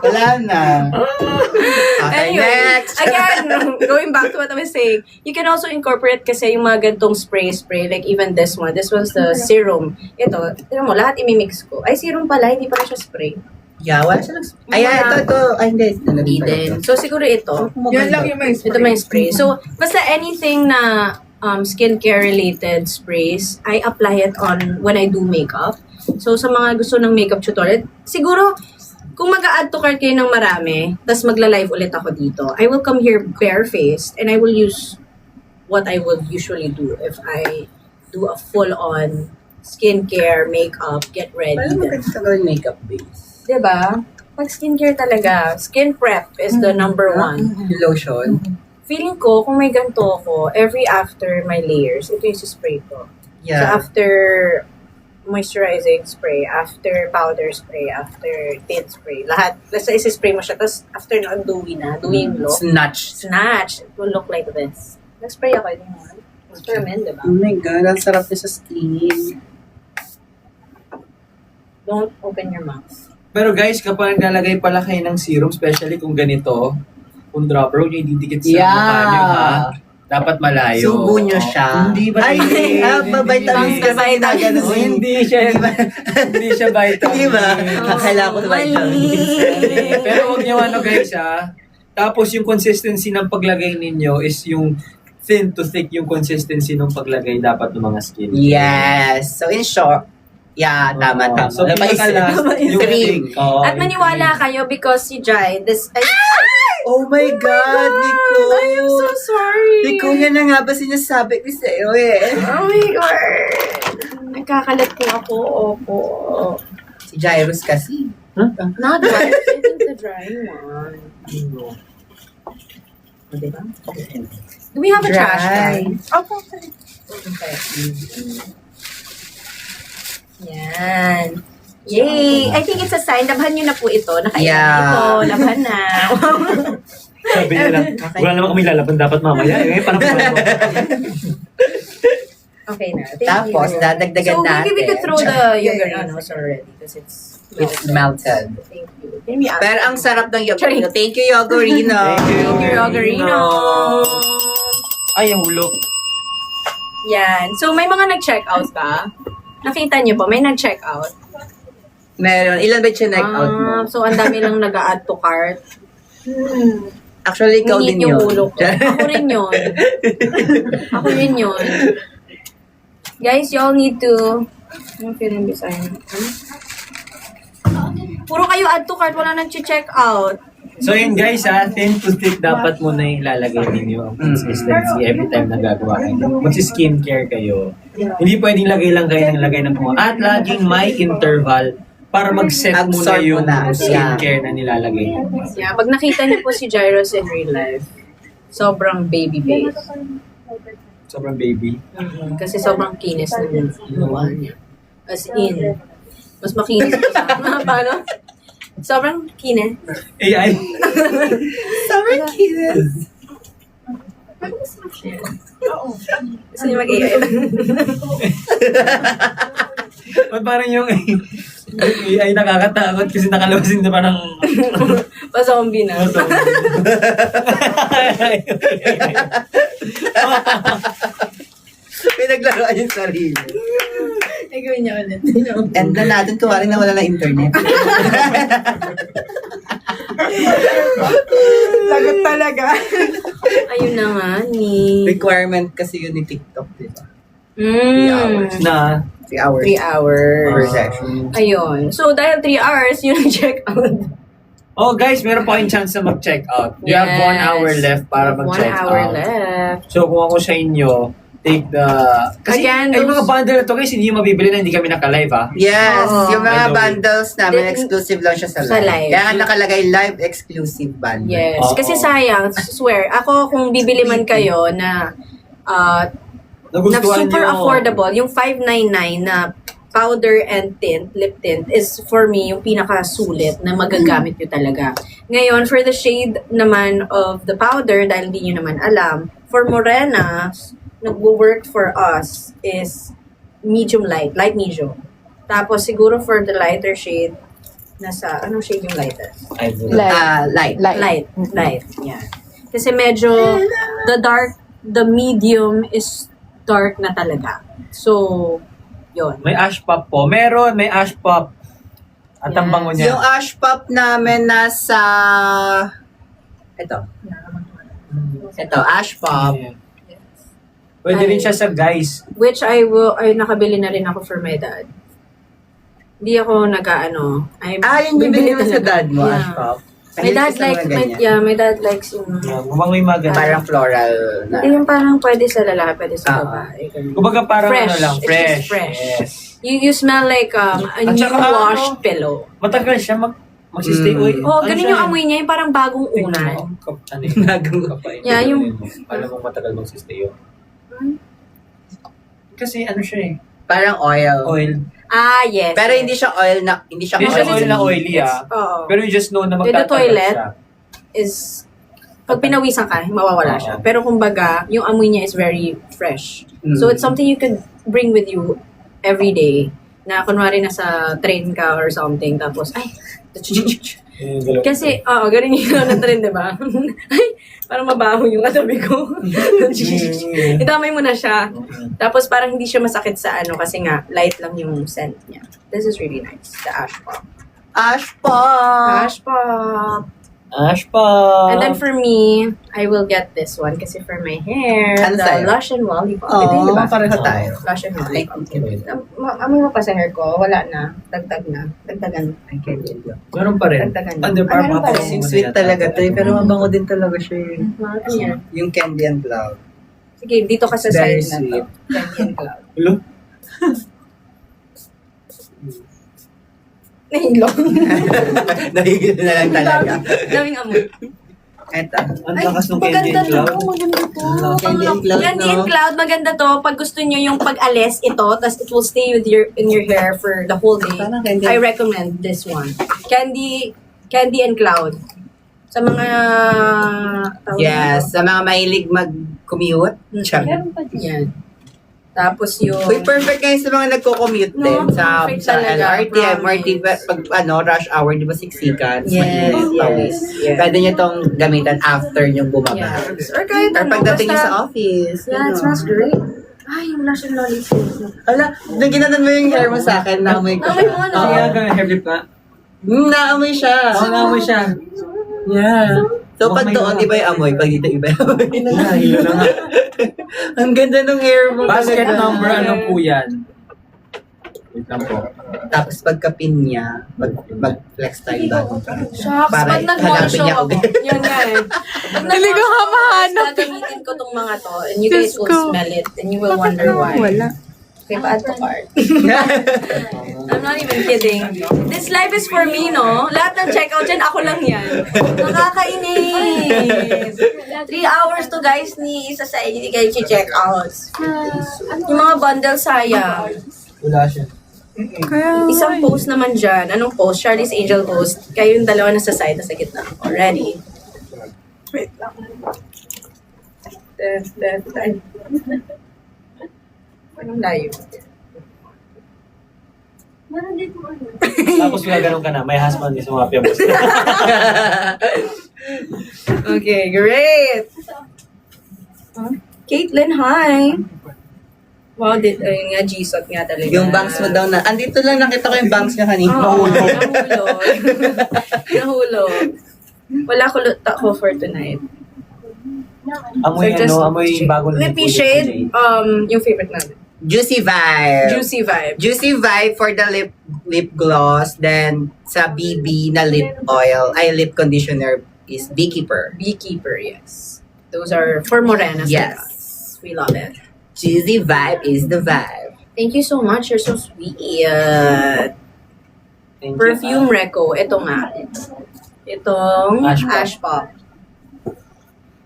Wala na. Okay, Anyway, next. again, going back to what I was saying, you can also incorporate kasi yung mga gantong spray, like even this one. This was the serum. Ito, tignan mo, lahat imimix ko. Ay, serum pala, hindi pala siya spray. Yeah, wala siya Ay, ito. Ay, hindi. Hindi din. So, siguro ito. Yan lang yung may Ito may spray. So, basta anything na skincare related sprays, I apply it on when I do makeup. So, sa mga gusto ng makeup tutorial, siguro, kung mag-a-add to cart kayo ng marami, tas magla-live ulit ako dito, I will come here barefaced and I will use what I would usually do if I do a full-on skincare, makeup, get ready. Paano maganda gawin makeup base? Diba? Pag skincare talaga, skin prep is the number one. Lotion? Feeling ko, kung may ganito ako, every after my layers, ito yung spray ko. So, Yeah. after moisturizing spray, after powder spray, after tint spray, lahat, basta isi-spray mo siya, tapos after na, dewy yung look. Snatch. Snatch, it will look like this. Nag-spray ako yun naman. Experiment, diba? Oh my God, ang sarap niya sa skin. Don't open your mouth. Pero guys, kapag naglalagay pala kayo ng serum, especially kung ganito, kung dropper, huwag niyo ididikit sa mukha niyo, ha? Dapat malayo. Subo niyo siya. Hindi ba? Ay, vitamins kasi ginaganon. Oh, hindi siya vitamin. Di ba? Kailangan ko ng vitamins. Pero huwag niyo guys, ha? Tapos yung consistency ng paglagay ninyo is yung thin to thick yung consistency ng paglagay dapat ng mga skin. Yes. So in short, yeah, tama. So, pinaka-last, yung Cream. thick. Oo, At yung maniwala kayo because si Jai, Oh my God, Nico! I am so sorry. Nico, yan na nga ba sinasabi ko sa'yo eh. Oh my God. Nagkakalat po ako. Opo. Si Jairus kasi. Not dry. I think the dry one. O, diba? Do we have a trash Dry. can? Opo. Okay. Yan. Yay! I think it's a sign. Labhan nyo na po ito. Nakailan Yeah. ito. Labhan na. Sabi nila, wala naman kami lalaban dapat mamaya. Eh, parang Okay na. Thank Tapos, you. dadagdagan So, maybe we could natin. throw the yogurt Yeah, on us already because it's It's melted. Thank you. Can we ask? Pero ang sarap ng Charing. yogurino. Thank you, Yogurino. Thank you, Yogurino. Ay, ang hulog. Yan. So, may mga nag-check out ba? Nakita niyo po, may nag-check out. Meron. Ilan ba yung check out mo? So, ang dami lang nag-add to cart. Actually, ikaw Ngunit din yung yun. ulo ko. Ako rin yun. Ako rin yun. Guys, y'all need to Yung film design. Puro kayo add to cart, wala nang check out. So yun guys thin to thick dapat mo na ilalagay ninyo ang consistency every time na gagawa kayo. Mag-skincare kayo. Hindi pwedeng lagay lang kayo ng lagay ng mga. At laging may interval para mag-set mo na Absorb yung mo na. skincare na nilalagay niyo. Yeah, pag nakita niyo po si Gyros in real life, sobrang baby face. Sobrang baby. Kasi sobrang kinis ng mukha niya. As in, mas makinis pa sa paano? Sobrang kinis. AI. Sobrang cute. Gusto niyo mag-AI? Ba't parang yung AI nakakatakot kasi nakalabasin na parang Pa-zombie na. Pinaglaruan yung sarili. Ay, gawin niya ulit. And na natin, kuwari na wala na internet. Lagot talaga. Ayun na nga ni... Requirement kasi yun ni TikTok, di ba? 3 Mm, hours. na 3 hours. 3 hours. Per session. Ayun. So, dahil 3 hours, yun ang check out. Oh guys, meron pa kayong chance na mag-check out. You have 1 hour left para mag-check 1 hour out. left. So kung ako sa inyo, take the... Kasi Again, ay those- mga bundle na to guys, hindi yung mabibili na hindi kami naka-live Yes, Oo. yung mga By the way. bundles namin, Then, exclusive lang siya sa sa live. live. Kaya nga nakalagay live exclusive bundle. Yes. Oo. Kasi sayang, swear, ako kung bibili man kayo na na Nagustuhan super nyo. affordable, yung 599 na powder and tint, lip tint, is for me yung pinakasulit na magagamit nyo talaga. Ngayon, for the shade naman of the powder, dahil hindi nyo naman alam, for Morena, nag-work for us is medium light medium. Tapos siguro for the lighter shade, nasa, anong shade yung lightest? Ay, Light. Light. Yeah. Kasi medyo, the medium is dark na talaga. So, yun. May ash pop po. Meron, may ash pop. At ang Yes. bango niya. Yung ash pop namin nasa... Ito, ash pop. Ayan. Pwede rin siya sa guys. Which ay nakabili na rin ako for my dad. Hindi ako nag-ano. Yun yung binili mo sa talaga. dad mo, Yeah. ash pop. My dad my dad likes yung... Mukhang may maganda. Parang floral na. Yung parang pwede sa lalaki, pwede sa babae. ganun. Kumbaga parang Fresh. ano lang, It's fresh. just fresh. Yes. You smell like a At new saka, washed pillow. Matagal siya magsistay. Uy, Oh, ano ganun siya? yung amoy niya, yung parang bagong Tingnan unan. mo, ano yun? Bagong kapay. Yeah, yung- Alam mo matagal magsistay yun. Kasi ano siya eh. Parang oil. Oil. Yes. Pero hindi siya oil na, hindi siya Hindi siya oily. oil na oily Oo. Pero you just know na In the magtatagal toilet, siya. is pag pinawisan ka, mawawala siya. Pero kumbaga, yung amoy niya is very fresh. Mm. So it's something you could bring with you every day. Na kunwari nasa train ka or something, tapos, ay, Yung galaw- kasi, ganun yung galaw ng train, di ba? Ay, parang mabaho yung katabi ko. Itamay mo na siya. Tapos parang hindi siya masakit sa ano, kasi nga, light lang yung scent niya. This is really nice. The ash pop. Ash pop! Ash pop. Ash pop. And then for me, I will get this one kasi for my hair, Ano the sa'yo? Lush and Lollipop. Oo, Ito yun, diba? pareho tayo. Lush and Lollipop. Okay. Amoy mo pa sa hair ko, wala na. Dagdag na. Dagdagan. Meron pa rin. Dagdagan. Under Ah, meron pa rin. Kasing sweet talaga to, pero mabango din talaga siya. Ano yan? Yung candy and cloud. Sige, dito ka sa Very side na to. sweet. Candy and cloud. Hello? Nahilong. Nahigil na lang talaga. Daming amoy. Eto. Ang lakas ng candy Maganda and cloud. to. Maganda to. Candy and cloud, Candy no? and cloud, maganda to. Pag gusto nyo yung pag-alis, ito, tapos it will stay with in your hair for the whole day. Parang candy. I recommend this one. Candy and cloud. Sa mga... tawag Yes, sa mga mahilig mag-commute. dito. Tiyan. Yan. Tapos yung... Uy, perfect kayo sa mga nagko-commute No, din sa perfect sa talaga, LRT, MRT, promise. pag rush hour, di ba siksikan? Yes, yes. yes. Pwede nyo tong gamitan after nyo bumaba. Yes. Or kahit Or ano, pagdating nyo basta- sa office. Yeah, it smells great. Ay, yung Lush and Lollipop. Ala, nung ginanon mo yung hair mo sa akin, naamoy ko Amoy siya. mo, ano? Oo. Kaya ganun, hair flip ka? Naamoy siya. Oo, naamoy siya. Yeah. So, pag Mukhang may doon, mga- iba yung amoy. Pag dito, iba yung amoy. Hilo na nga. Ang ganda ng hair mo. Basket talaga. number, ano po yan? Wait lang po. Tapos pagka-pin niya, mag-flex tayo bagong card. Shucks, Para pag nag-mall hanapin show niya ako, ulit. yun nga eh. Pag Hindi ko nag-mall show ako, mahanap. gagamitin ko tong mga to, and you guys Diyos will ko. smell it, and you will wonder why. Wala. Okay, pa-add to cart. I'm not even kidding. This life is for me, no? Lahat ng checkout dyan, ako lang yan. Nakakainis. 3 hours to guys ni isa sa inyo, hindi kayo check out. Yung mga bundle sayang. Wala siya. Isang post naman dyan. Anong post? Charlie's Angel post. Kayo yung dalawa nasa side, nasa gitna. Already. Wait lang. Anong layo? Tapos ganun ka na, may husband is sumapya mo. Okay, great. Caitlin, hi. Wow, ayun nga, G-Sot nga talaga. Yung bangs mo daw na, andito lang nakita ko yung bangs niya kanina. Oo, nahulog. Nahulog. Wala ko ko for tonight. Amoy So, just amoy bagong lippy lipo, shade, yung favorite namin. Juicy Vibe. Juicy vibe. Juicy Vibe for the lip gloss. Then, sa BB na lip oil, lip conditioner is Beekeeper. Beekeeper, yes. Those are for morenas like Yes. us. We love it. Juicy Vibe is the vibe. Thank you so much. You're so sweet. Thank you. Perfume Reco. Ito nga. Itong Ash Pop. Ash Pop.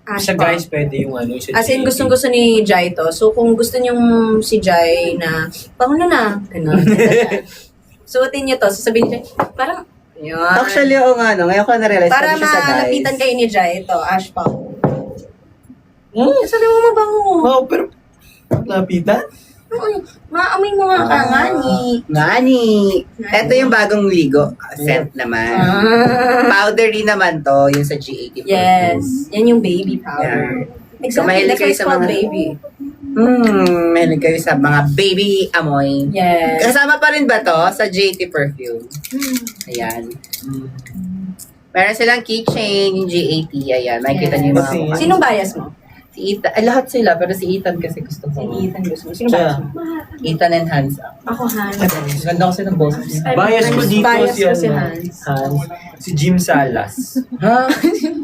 Ash Sa Pop. guys, pwede yung ano. Sa As in, GAT. gustong-gusto ni Jai to. So, kung gusto niyong si Jai na, bango na. Ganun. Suotin niyo to. Sasabihin niyo, parang, yun. Actually, oo nga, no. Ngayon ko na-realize Para pwede siya sa guys. malapitan kayo ni Jai, ito, Ash Pop. Sabi mo mabango. Wow, pero lapitan? Maamoy mo nga ka nga ni. Ngani. Ito yung bagong ligo. Scent naman. Powdery naman to, yung sa G80. Yes. Yan yung baby powder. Exactly. mahilig That's why kayo it's sa called mga- baby. Mahilig kayo sa mga baby amoy. Yes. Kasama pa rin ba to sa G80 perfume? Ayan. Meron silang keychain, yung G80. Ayan, makikita niyo yung mga Kasi- mukha. Sinong bias mo? Si Ethan. Lahat sila, pero si Ethan kasi gusto ko. Si Ethan gusto mo. Sinong bias mo? Ethan and Hans. Ako, Hans. Ganda kasi ng boses. Bias ko dito Bias si, ko si ano, Hans. si Jim Salas. Ha?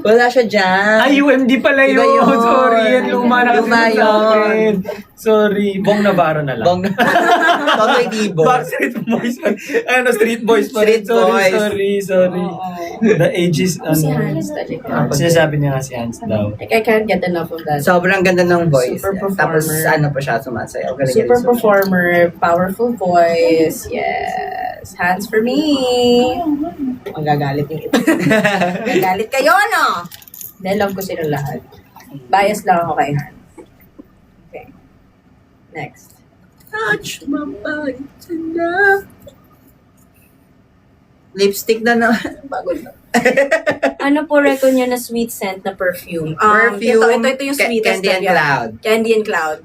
Wala siya dyan. Ay, UMD pala Iba yun. yun. Sorry, yan luma na kasi Luma sa yun. akin. Sorry. Bong Navarro na lang. Bong. Totoy Dibo. Backstreet Boys pa. Ano, Street Boys pa rin. Street Boys. Sorry. The ages, Si ano. Hans talaga. Sinasabi niya nga si Hans daw. Like, I can't get enough of that. Sobrang ganda ng voice. Super niya. performer. Tapos ano pa siya sumasayaw. Galing Super galing performer, powerful voice. Yes. Hands for me. Magagalit yung ito. Magagalit kayo, no? Then, love ko silang lahat. Bias lang ako kay Hans. Okay. Next. Touch my body tonight. Lipstick na naman. Bago na. Ano po reco niyo na sweet scent na perfume? Perfume, Ito yung sweetest. Candy and na yan. Cloud. Candy and Cloud.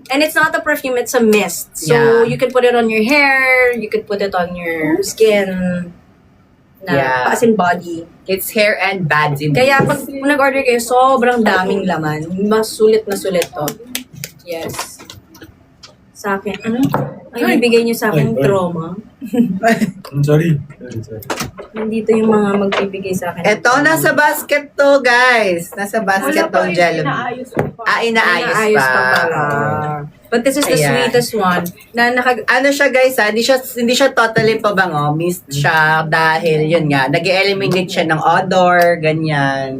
And it's not a perfume, it's a mist. So, Yeah. you can put it on your hair, you could put it on your skin, na Yeah. as in body. It's hair and bads in Kaya pag nag-order kayo, sobrang daming laman. Mas sulit na sulit to. Yes. Sa akin, ano? Ang ibigay niyo sa akin, Ay. trauma. Sorry. Nandito yung mga magbibigay sa akin. Ito, nasa basket to, guys. Nasa basket to, Jello. Inaayos pa. pala. But this is the Ayan. sweetest one. Na Ano siya, guys, hindi siya totally pabango. Mist siya dahil, yun nga, nag-eliminate siya ng odor, ganyan.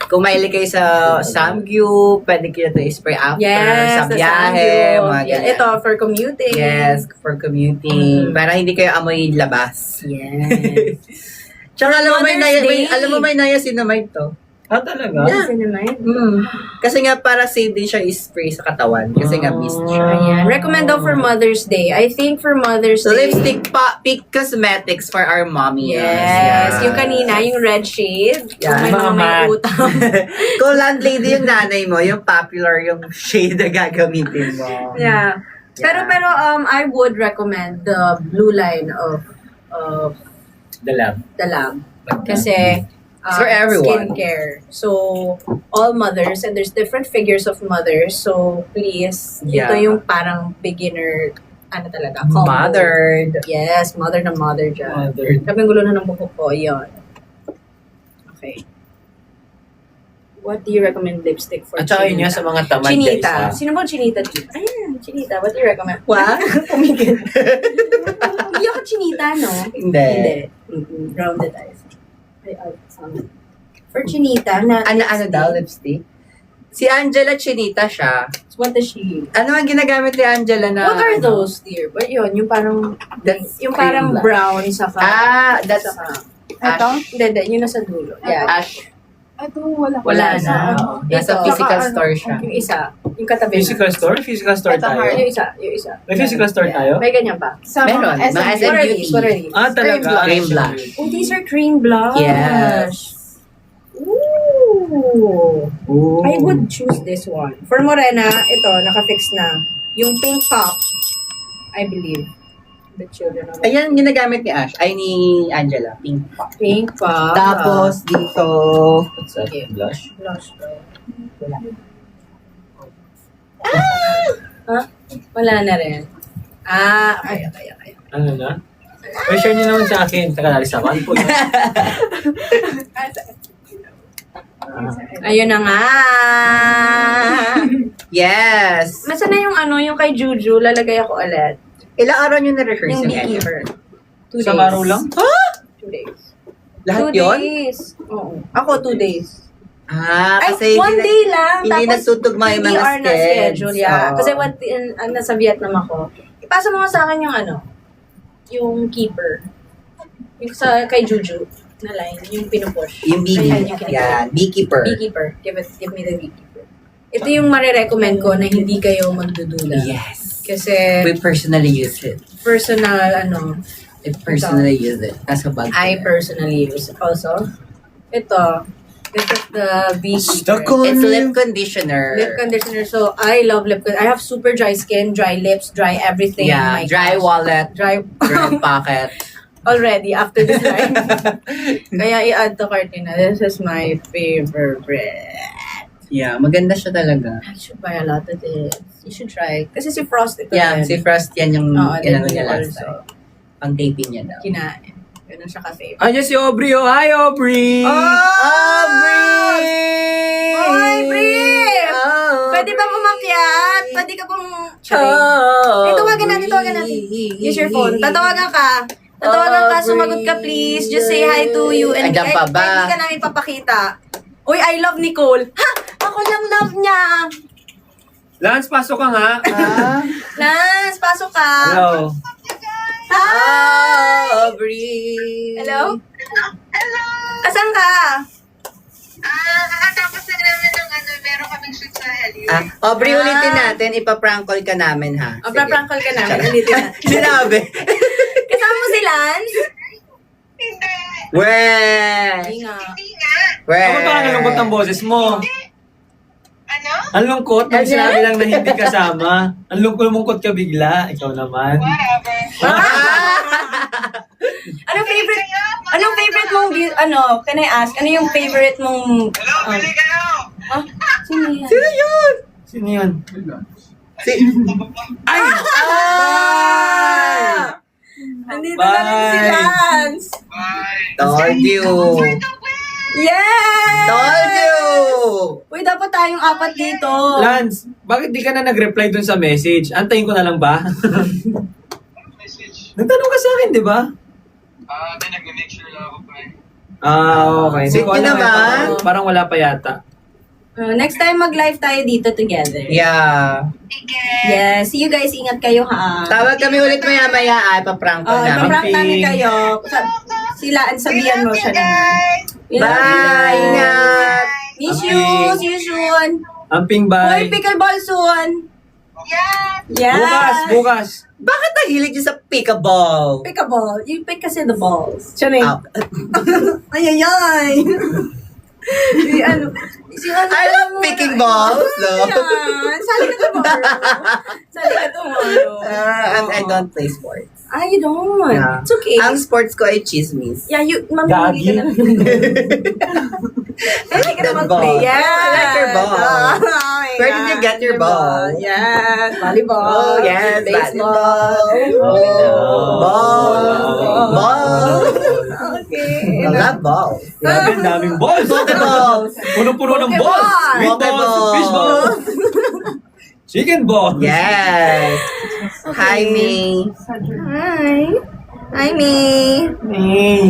Kung mahilig kayo sa Samgyu, pwede kayo ito i-spray after, sa the biyahe, Sangyup. mga Yeah, ganyan. ito, for commuting. Yes, for commuting. Para hindi kayo amoy labas. Yes. Tsaka alam mo Mother's Day. may niacinamide to. Ah, talaga? Yeah. Cinnamon. Kasi nga para safe din siya i-spray sa katawan. Kasi nga mist siya. Ayan. Recommend daw for Mother's Day. I think for Mother's So, Day. lipstick Peak Cosmetics for our mommy. Yes. Yung kanina, yung red shade. Yeah. Kung may mga may Mga utang. Kung landlady yung nanay mo, yung popular yung shade na gagamitin mo. Yeah. Pero I would recommend the blue line of The lab. the lab. Kasi It's for everyone. skincare. So all mothers, and there's different figures of mothers. So please, Yeah. ito yung parang beginner ano talaga, combo. Mothered. Yes, mother na mother dyan. Mother. Sabi ang gulo na ng buhok ko, yun. Okay. What do you recommend lipstick for At saka yun nga sa mga tamad Chinita. guys. Sino ba Chinita? Ayan, Chinita. What do you recommend? What? Pumigil. Hindi ako Chinita, no? Hindi. Rounded eyes. For Chinita, na Ano daw, lipstick? Si Angela Chinita siya. what does she use? Ano ang ginagamit ni Angela na... What are ano? those, dear? But yun, yung parang, That's yung parang cream brown saka, That's saka, Ito? hindi, yun nasa dulo. Yeah. Ash. Ito, wala. Wala na. Nasa Ito. physical Saka store siya. Yung isa, yung katabi. Physical store? Physical store Ito, tayo? heart. Yung isa. May physical store tayo? May ganyan pa. Sa Meron, mga mga SM. SM What are beauty. these? What are these? Ah, talaga? Cream blush. Oh, these are cream blush. Yes. Ooh. Oh. I would choose this one. For Morena, ito, naka-fix na. Yung pink pop, I believe. The children of Ayan, ginagamit ni Ash. Ay, ni Angela. Pink pop. pink pop. Tapos, dito... What's that? Okay. Blush? Blush daw. Ah! Wala na rin. Okay. Ano na? May share niyo naman sa akin. Taka, lalis naman po yun. Ayun na nga. Yes! Masa na yung yung kay Juju, lalagay ako ulit. Ilang araw nyo na-rehearse Yung yung edit? beekeeper. 2 days. Sa araw lang? 2 days. Lahat 2 yun? days. Oo. Ako 2 days. Kasi Ay, 1 day lang. hindi Tapos, nagtutugma yung mga PR na schedule, yeah. Oo. Kasi nasa Vietnam ako. Ipasa mo nga sa akin yung yung keeper. Yung kay Juju na line, yung pinupush. Yung Ayan, BB. Yan, beekeeper. Beekeeper. Give me the beekeeper. Ito yung marirecommend ko na hindi kayo magdudula. Yes. Kasi We personally use it. personal, I personally use it. Nasa bag. ko I yan. personally use also. Ito. This is the beekeeper. It's lip conditioner. Lip conditioner. So, I love lip conditioner. I have super dry skin, dry lips, dry everything. Yeah, My dry gosh. wallet, Dry dry pocket. already after this live. Kaya i-add to cart na. This is my favorite. Yeah, maganda siya talaga. I should buy a lot of this. You should try. Kasi si Frost ito. Yeah, rin. si Frost yan yung Oo, ginano then niya you last also time. Pang taping niya daw. kinain. Ganun siya ka-favorite. Andiyan si Aubrey, oh. Hi, Aubrey! Aubrey! Oy, Brie! Oh, Pwede bang umakyat? Pwede ka bang... Oh, Tawagan natin. Use your phone. Tatawagan ka, sumagot ka please. Just say hi to you. And Andiyan pa ba? Hindi ka namin papakita. Uy, I love Nicole. Ha! Ako lang love niya. Lance, pasok ka nga. Lance, pasok ka. Hello. Hi! Aubrey! Hello? Asan ka? Nakatapos na namin ng meron kaming shoot sa Helio. Aubrey, ulitin natin. Ipaprank call ka namin, ha? O, prank call ka namin. Ulitin na. Sinabi. Kasama mo si Lance? Hindi. Weh! Hindi nga. Hindi nga. Weh! Ako parang nalungkot ang boses mo. Ano? Ang lungkot, nung sinabi lang na hindi kasama. Ang lumungkot ka bigla. Ikaw naman. Whatever. Anong favorite mong, can I ask, ano yung favorite mong, Hello, bili kayo. sino yan? Sino yun? Sino yun? Ay! Andito na rin si Bye. Lance. Bye. Told you! Yes! Told you! Uy, dapat tayong apat dito. Lance, bakit di ka na nag-reply dun sa message? Antayin ko na lang ba? Message. Nagtanong ka sa akin, di ba? Then nag-make sure lang ako pa Okay. Hindi Sweet ko ka alam eh. naman. Parang wala pa yata. Next time mag-live tayo dito together. Yeah. Sige. Yes, see you guys. Ingat kayo ha. Tawag kami ulit maya-maya, ipaprank call namin. Ipaprank namin Pink. kayo. Sila, sabihan mo siya naman. We love you Bye! guys. Ingat! Miss you. See you soon. Amping Uy, bye. pickleball soon. Yeah. Bukas, bukas. Bakit nahilig niyo sa pickaball? Pick a ball. You pick kasi the balls. Siya Ah. Ay, ay, ay. Si ano? I love picking balls, no? Yan. Sali ka tomorrow. I don't play sports. You don't. Yeah. It's okay. Ang sports ko ay chismis. Yeah, mamimili ka na. Mamimili ka na That mag-play. ball. Yeah. I like your ball. Oh my Where did you can get your ball. Yes, volleyball. Oh, yes, baseball. volleyball. Ball. Ball. Okay. I love balls. Grabe, ang daming balls. Pokeballs. Punong-puno ng Pokeball. balls. Meatballs, Pokeball. fishball, chicken ball. Yes. Hi, May. Hi. Hi, me. Hey.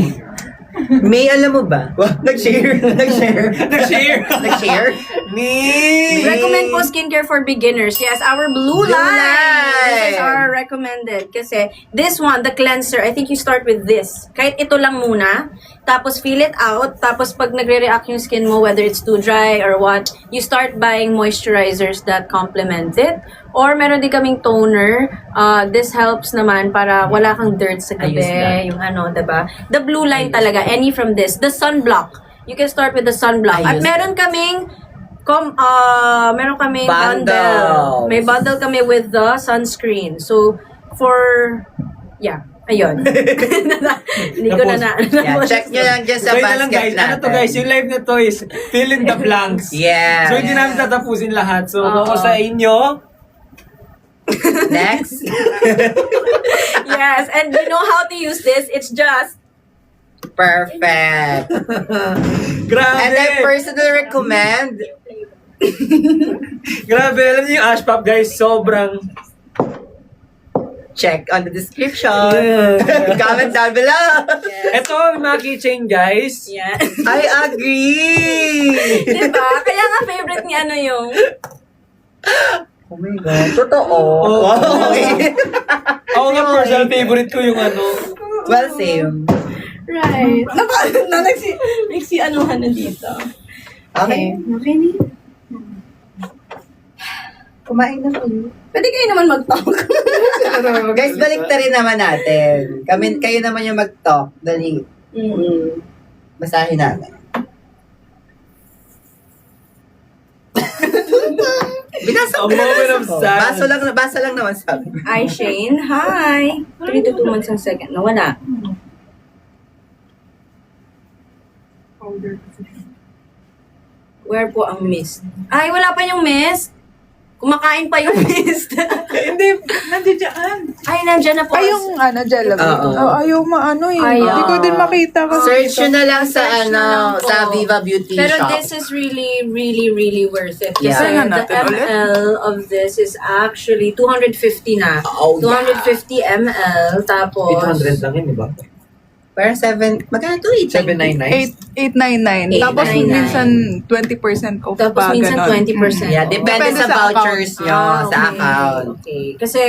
May, alam mo ba? Nag-share. Nag-share. Nag-share. Nag-share. Hey. Recommend po skincare for beginners. Yes, our blue Blue line. line. This is our recommended. Kasi this one, the cleanser, I think you start with this. Kahit ito lang muna. Tapos feel it out. Tapos pag nagre-react yung skin mo, whether it's too dry or what, you start buying moisturizers that complement it. Or meron din kaming toner. This helps naman para wala kang dirt sa I use that. gabi. Yung ano, diba? The blue line talaga. Any from this. The sunblock. You can start with the sunblock. I At use meron kaming meron kaming Bundles. bundle. May bundle kami with the sunscreen. So, ayun. Hindi ko na Yeah, check nyo lang dyan sa So, yun na lang basket guys. natin. Ano to guys? Yung live na to is fill in the blanks. Yeah. So, hindi namin tatapusin lahat. So, kung Oo. ako sa inyo, Next. Yes, and you know how to use this. It's just Perfect. grabe. And I personally recommend Grabe. Alam niyo yung Ash Pop guys, sobrang check on the description. Yeah. Comment down below. Ito, mga keychain guys. yeah. I agree. Diba? Kaya nga favorite ni ano yung Oh my God. Totoo. Oh. Okay. Ako nga personal favorite ko yung ano. Well, same. right. Nagsi-anuhan na dito. Okay. Okay ni. Kumain na kayo. Pwede kayo naman mag-talk. Guys, balik na rin naman natin. Kayo naman yung mag-talk. Dali. Basahin namin. Binasa A moment of silence. Basa lang naman sabi. Hi, Shane. Hi. 3 to 2 months ang second. Nawala. Where po ang mist? Ay, wala pa yung mist. Kumakain pa yung mist. Hindi, nandiyan. Ay, nandyan na po. Ay, yung ano, Jello. Oo. Ayaw maano eh. Ayaw. Hindi ko din makita kasi. Search nyo na lang sa Search na lang po. sa Viva Beauty Pero Shop. this is really, really, really worth it. Kasi Yeah. Tingnan the natin ulit. ml of this is actually 250 na. Oh, yeah. 250 ml. Tapos, 800 lang yun, di ba? Parang 7, magkano to? 799. 899. Tapos 899. minsan 20% off tapos pa. minsan ganon. 20%. Yeah, depende Depende sa sa vouchers nyo, sa okay. account. Okay. Kasi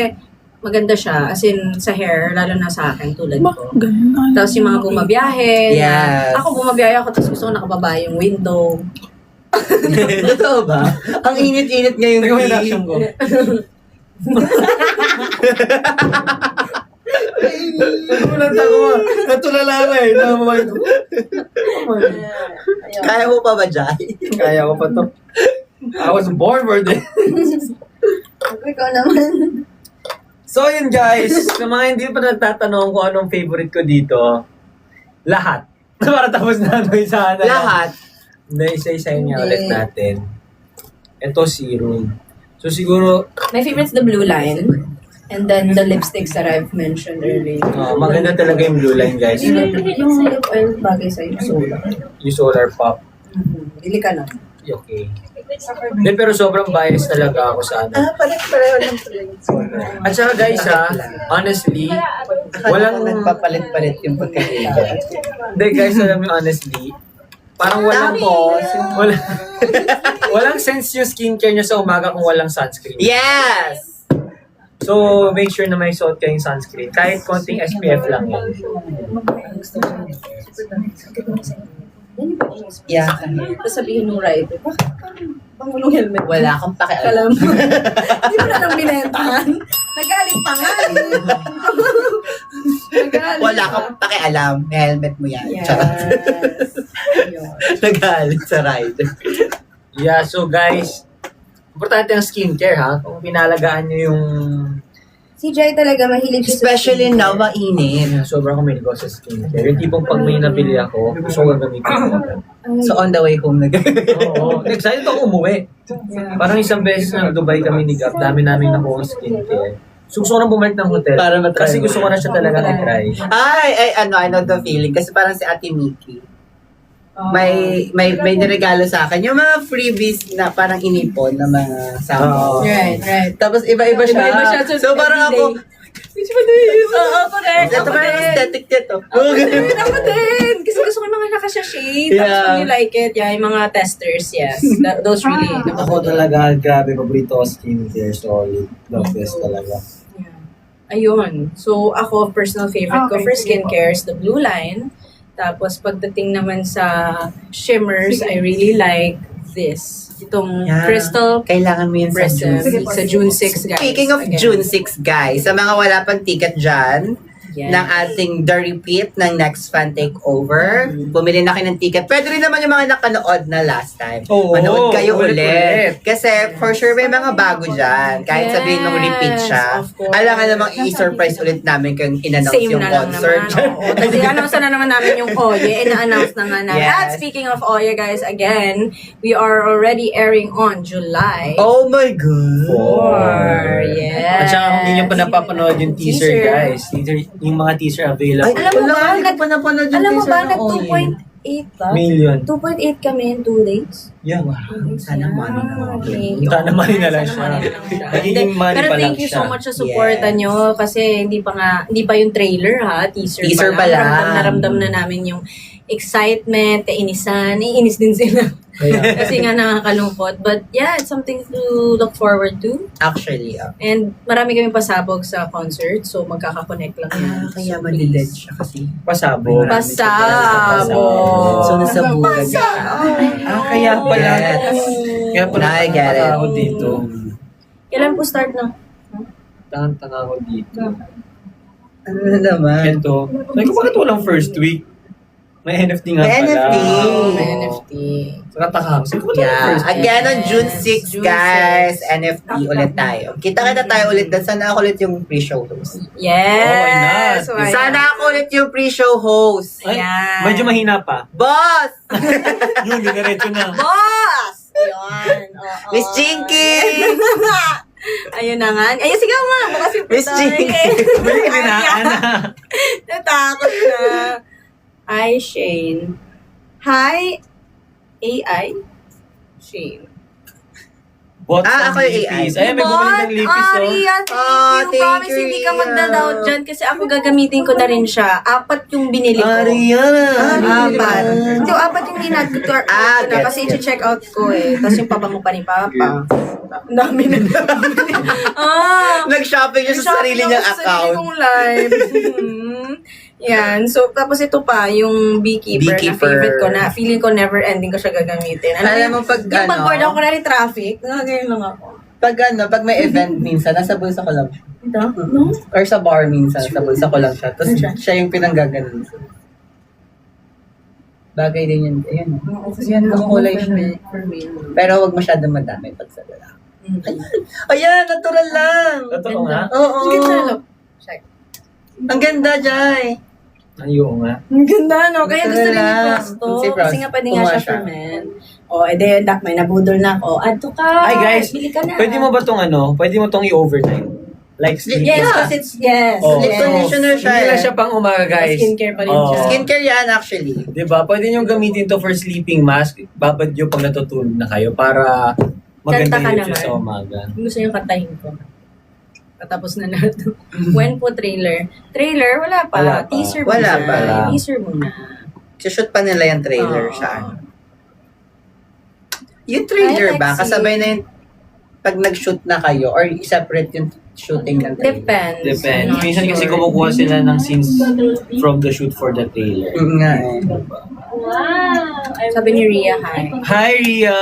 maganda siya. As in, sa hair, lalo na sa akin, tulad ko. Ganun. Tapos yung mga bumabiyahe. Yes. Ako bumabiyahe ako, tapos gusto ko nakababa yung window. Totoo ba? Ang init-init ngayong Tingnan mo yung week. reaction ko. Natulala na eh. Namamay ko. Kaya mo pa ba, Jai? Kaya ko pa to. I was born for this. Ikaw naman. So yun guys, sa mga hindi pa nagtatanong kung anong favorite ko dito, lahat. Para tapos na ano isa na. Lahat. Hindi, isa-isahin niya Hindi. ulit natin. Ito, serum. So siguro, My favorite's the blue line. And then the lipsticks that I've mentioned earlier. maganda talaga yung blue line guys. Yung lip oil bagay sa'yo, solar. Yung Solar Pop. Bili ka na. Okay. Hindi, pero sobrang biased talaga ako sa ano. Pareho lang At saka guys honestly, walang... nagpapalit-palit yung pagkakita. Hindi guys, alam mo honestly, parang walang... Tapos, Walang, walang sense yung skincare nyo sa umaga kung walang sunscreen. yes! So, make sure na may suot kayong sunscreen. Kahit konting SPF lang yan. Yeah. Tapos sabihin nung rider, bakit bang mo nung helmet? Wala akong pakialam. Alam mo. Hindi mo na nang binentahan. Nagalit pa nga. Nagalit. Wala akong pakialam. Helmet mo yan. Yes. Yun. Nagalit sa rider. Yeah, so guys, importante ang skincare ha. Kung pinalagaan nyo yung Si Jai talaga mahilig siya sa Especially skincare. now, mainit. Sobrang kumilig ako sa skincare. Yung tipong pag may nabili ako, gusto ko gamitin ko. So on the way home na Oo. Excited ako umuwi. Parang isang beses na Dubai kami ni Gap, dami namin nakuha skincare. So gusto ko nang bumalik ng hotel. Para matry Kasi mo. gusto ko na siya talaga na-try. I know the feeling. Kasi parang si Ate Mickey. May niregalo sa akin. Yung mga freebies na parang inipon na mga sample. Right. Tapos iba-iba siya. Iba-iba siya. So parang ako, Oo, correct. ito parang aesthetic nito. Ako din. Kasi gusto ko yung mga naka-shade. Tapos Yeah. when you like it, yung mga testers, yes. Those really. Ako talaga, grabe, paborito ko skincare. Solid. The best talaga. Ayun. So, ako, personal favorite ko for skincare is the Blue Line. Tapos, pagdating naman sa shimmers, I really like this. Itong Yeah. Crystal Kailangan mo yun sa Prism June. sa June 6, guys. Speaking of Again. June 6, guys, sa mga wala pang ticket dyan, Yes. ng ating The Repeat ng Next Fan Takeover, bumili na kayo ng ticket. Pwede rin naman yung mga nakanood na last time. Oo, Manood kayo ulit. ulit. Kasi for sure may mga bago dyan. Kahit sabihin nung repeat siya. Yes, of course. Alam nga namang i-surprise ulit namin kung in-announce Same yung na lang concert. naman. Oo. Tapos i-announce na naman namin yung Oye. Na-announce na nga namin. Yes. At speaking of Oye, guys, again, we are already airing on July Oh my God! 4. Yes. At saka kung hindi nyo pa napapanood yung teaser, guys. Yung mga teaser available. Alam mo ba, hindi ko pa napanood yung Alam mo teaser ba, ng nag Oye. 2.8 ba? Million. 2.8 kami in 2 days. Yeah. Sana money na lang. Okay. Sana money na lang Sana siya. money na lang siya. Nagiging money Pero pa lang thank you siya. so much sa supportan Yes. nyo kasi hindi pa yung trailer ha, teaser Pa lang. Naramdam na namin yung excitement, kainisan, iinis din sila. Kasi nga nakakalungkot. But yeah, it's something to look forward to. Actually, And marami kami pasabog sa concert, so magkaka-connect lang yan. kaya So, malilit please. siya kasi. Pasabog. Pasabog. So, nasa bulan siya. Kaya pala. Yes. Kaya pala I get it. ako dito. Kailan po start na? Tanga ako dito. Ano na naman? Ito. Sabi ko, bakit walang first week? May NFT nga May pala. NFT. May NFT. Nakataka ako. Sabi ko, walang Yeah. first week. Again, on June 6, June guys, 6. NFT ulit tayo. Kita-kita tayo ulit doon. Sana ako ulit yung pre-show host. Yes! Oh, why not? Sana ako ulit yung pre-show host. Ay, Ayan. medyo mahina pa. Boss! Yun, dinerecho na. Boss! Yun. Oo. Miss Jinky! Ayun na nga. Ayun, sige ma. Bukas yung Miss Jinky! May kinaan na. Natakot na. Hi, Shane. Hi, AI. Shane. Bought Ah, some ako yung lipis. AI. Ay, may bumili ng lipis, oh. Ria, thank Oh, you. thank Promise, you, hindi ka Ria. magda-doubt dyan kasi ako gagamitin ko na rin siya. 4 yung binili ko. Ariana! 4. So, 4 yung ninad ko. Gets, Kasi i-check out ko eh. Tapos yung pabango pa ni Papa. Ang dami na. Nag-shopping siya sa sarili niyang Sa sarili account. kong live. Yan. So, tapos ito pa, yung beekeeper, na Beekeeper. favorite ko na feeling ko never ending ko siya gagamitin. Alam mo, pag yung pag bored ano- ako kunwari traffic, ganyan lang ako. Pag may event minsan, nasa bulsa ko lang siya. Ito? No? Or sa bar minsan, sa bulsa ko lang siya. Tapos siya yung pinanggaganon. Bagay din yun. Ayan. Yan, kumukulay siya. For me. Pero wag masyadong madami pag sa lalaki. Ayan, natural lang. Totoo nga. Oo. Ang ganda, no? Check. Ang ganda, Jai. Ayun nga. Ang ganda, no? Kaya gusto rin ni Ganda. Frost to. Si Frost, Kasi nga pwede nga kumuha siya siya. ferment. O, edi, may nabudol na ako. Adto ka. Ay, guys. Bili ka na. Pwede mo ba tong pwede mo tong i-overnight? Like sleep. Yes, Yeah. kasi it's, yes. Oh. Lip yes. conditioner siya Hindi lang eh. siya pang umaga, guys. Skincare pa rin Oo. siya. Skincare yan actually. Diba? Pwede nyo gamitin to for sleeping mask. Babad nyo pag natutulog na kayo para maganda Kanta ka yung naman. sa umaga. Gusto niyong kantahin ko. Patapos na lahat. When po trailer? Trailer, wala pa. Wala pa. Teaser Wala muna. pa. Teaser muna. Shoot pa nila yung trailer Oo. siya. Yung trailer Ay, ba? Lexi. Kasabay na yung pag nag-shoot na kayo or separate yung shooting ng trailer? Depends. Depends. I'm not Minsan kasi sure. kumukuha sila ng scenes from the shoot for the trailer. Nga eh. Sabi ni Ria, hi. Hi, Ria!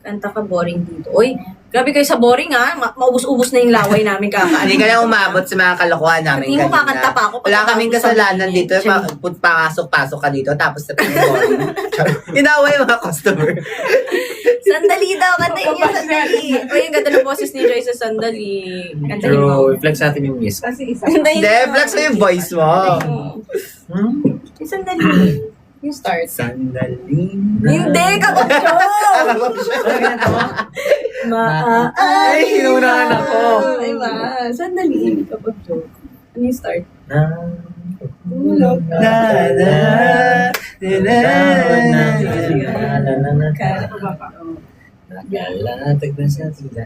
Kanta ka boring dito. Uy, Grabe kayo sa boring ha. Maubos-ubos na yung laway namin kakaano. Hindi ka na umabot sa mga kalokohan namin Hindi mo kanina. kakanta pa ako. Wala kaming Pagkatapos kasalanan sabihin. dito. Pasok-pasok ka dito, tapos sa pinboring. Inaway yung mga customer. Sandali daw, kantayin niyo sandali. O yung ganda ng boses ni Joy sa sandali. Kantahin mo. True. Flex natin yung miss. Kantahin Hindi, flex mo yung voice mo. Yung sandali. You start. Sandali. Hindi, kapatyo! Ay, hinunahan ako. Diba? Sandali, kapatyo. Ano yung start?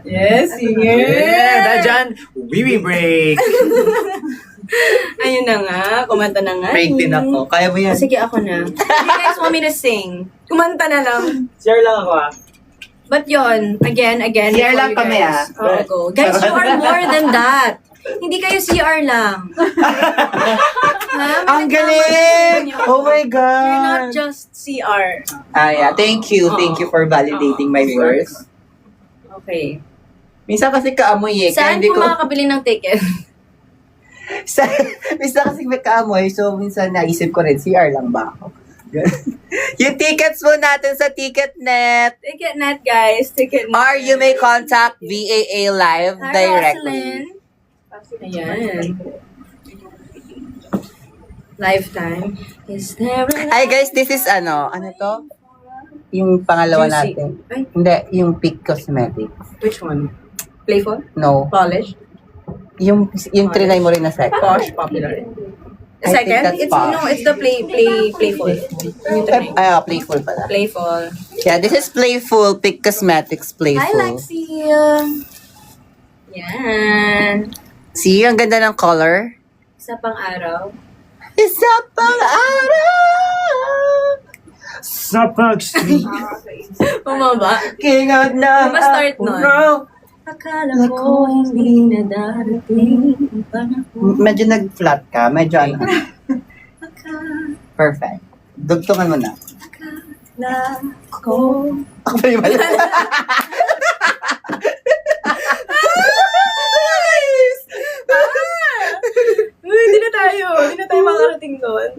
Yes, Yeah, dahil dyan, we break. Ayun na nga, kumanta na nga. Break din ako. Kaya mo yan. Sige, ako na. You guys want me to sing? Kumanta na lang. Share lang ako But yon again. CR lang before kami, you guys- Oo, go. Guys, you are more than that. Hindi kayo CR lang. Ha? Ang galing! Oh my You're God! not just CR. Yeah. Thank you. Thank you for validating my words. Okay. Minsan kasi kaamoy eh. Kaya Saan hindi po ko... makakabili ng ticket? Minsan kasi may kaamoy, so minsan naisip ko rin, CR lang ba ako? Yung tickets mo natin sa Ticketnet. Ticketnet, guys. Ticketnet. Or you may contact VAA Live Hi, directly. Roslyn. Ayan. Lifetime. Is there a Ay guys, this is ano to? Yung pangalawa Juicy. natin. Ay, Hindi, yung Peak Cosmetics. which one? Playful? No. Polish? Yung trinay mo rin na second. Posh? Popular? I think Second? that's It's posh. no, it's the playful. Yung trinay. Playful pala. Playful. Yeah, this is Playful, Peak Cosmetics Hi, Playful. Lexi. Yan. See, ang ganda ng color. Isa pang araw. Isa pang araw. Sa pag-street. Bumaba. King out na. Diba start nun? Akala ko hindi na darating ang panahon. Medyo nag-flat ka. Medyo ano. Perfect. Dugtungan mo na. Akala ko. Ako pa yung mali. Hindi na tayo makarating doon.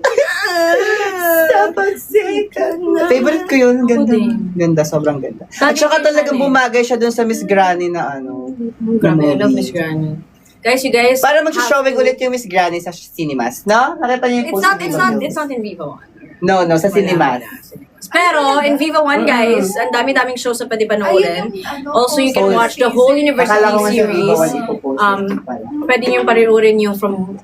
Sa pagsikat na. Favorite ko yun. Ganda. din. Ganda. Sobrang ganda. Sabi At saka ko talagang sana eh. bumagay siya dun sa Miss Granny na ano. Grabe, I love movie. Miss Granny. Guys, you guys. Para have mag-showing to- ulit yung Miss Granny sa cinemas, no? Nakita niyo yung It's post not, ni it's Viva not, One. it's not in Viva One. No, sa cinemas. Pero, in Viva One, guys, ang dami-daming shows na pwede panoorin. Also, you can So, watch the whole university Akala ko nga sa Viva series. One ipopost yun pala. Pwede nyo parinurin yung from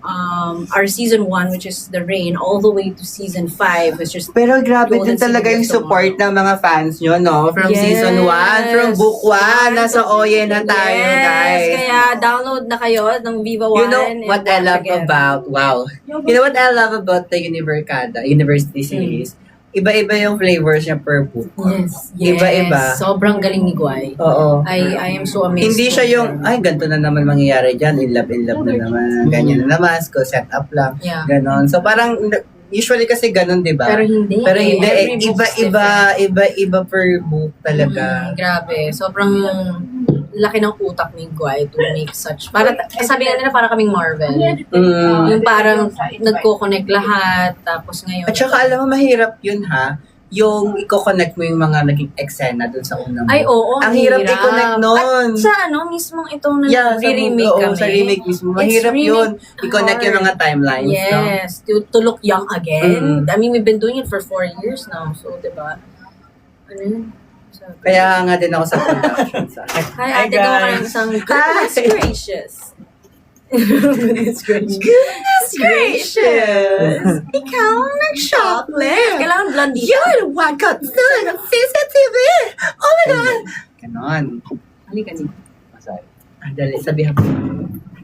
our season 1, which is The Rain, all the way to season 5, which is Pero grabe Golden din talaga City yung of support ng mga fans nyo, no? From Yes. season 1, from book 1, nasa Oye na tayo, guys. Kaya download na kayo ng Viva One. You know and what I watch love again. about, wow. You know what I love about the University series? Iba-iba yung flavors niya per book. Yes. Iba-iba. Sobrang galing ni Guay. Oo. I am so amazed. Hindi siya yung, ay, ganito na naman mangyayari dyan. In love na naman. Ganyan na naman. School set up lang. Yeah. Ganon. So, parang, usually kasi ganon, di ba? Pero hindi. Pero hindi. Every book is Iba per book talaga. Grabe. Sobrang laki ng utak ni Guay to make such. Para, sabi nga nila, para kaming Marvel. Mm. Yung parang nagko-connect lahat. Tapos ngayon. At saka, alam mo, mahirap yun, ha? Yung i-connect mo yung mga naging eksena dun sa unang Ay, oo. Ang hirap i-connect nun. At sa ano, mismong itong Yeah, remake kami. sa remake mismo. It's Mahirap really yun. I-connect yung mga timelines, no? Yes, to look young again. Mm. I mean, we've been doing it for 4 years now. So, diba? Ano yun? Sabi- Kaya nga din ako sa production. Hi, ate, gawa ka ng isang goodness gracious. Goodness gracious. Goodness gracious! Ikaw ang nag-shoplift. Kailangan blondie. You're the one got done on CCTV! Oh my God! Ganon. Halika dito. Dali, sabihan ko.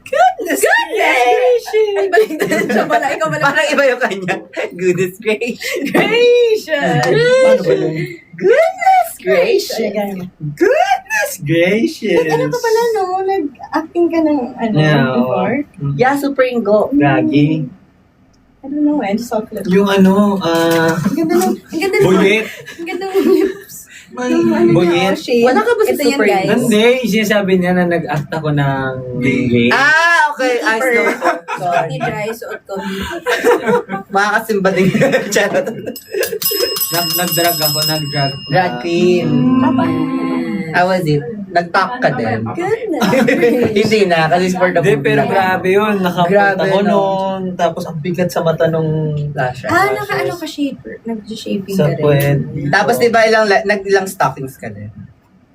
Goodness gracious. Ay, balik na siya pala. Ikaw pala. Parang iba yung kanya. Goodness gracious. Gracious. Paano ba yun? Goodness gracious. Goodness gracious. Ano ka pala, no? Nag-acting ka ng ano, Yeah, before? Yeah, super ingo. Gagi. I don't know, I just saw clip. Yung ano, Ang ganda ng bulit. Ang ganda ng lips. Buyet. Wala ka ba sa Ito yun, super guys. Hero? Hindi, sinasabi niya na nag-act ako ng gay. Okay. Ay, Sorry, dry, suot ko. Makakasimba din. Charot. Nag-drag ako, nag-drag. Drag queen. How was it? Nag-talk ka din? Hindi na, kasi for the Hindi, pero grabe yun. Nakapunta Grabe, ko no? noon. Tapos ang bigat sa mata nung Flash. Naka-ano ka shaper? Nag-shaping sa ka rin. puwet. Tapos di ba ilang stockings ka din?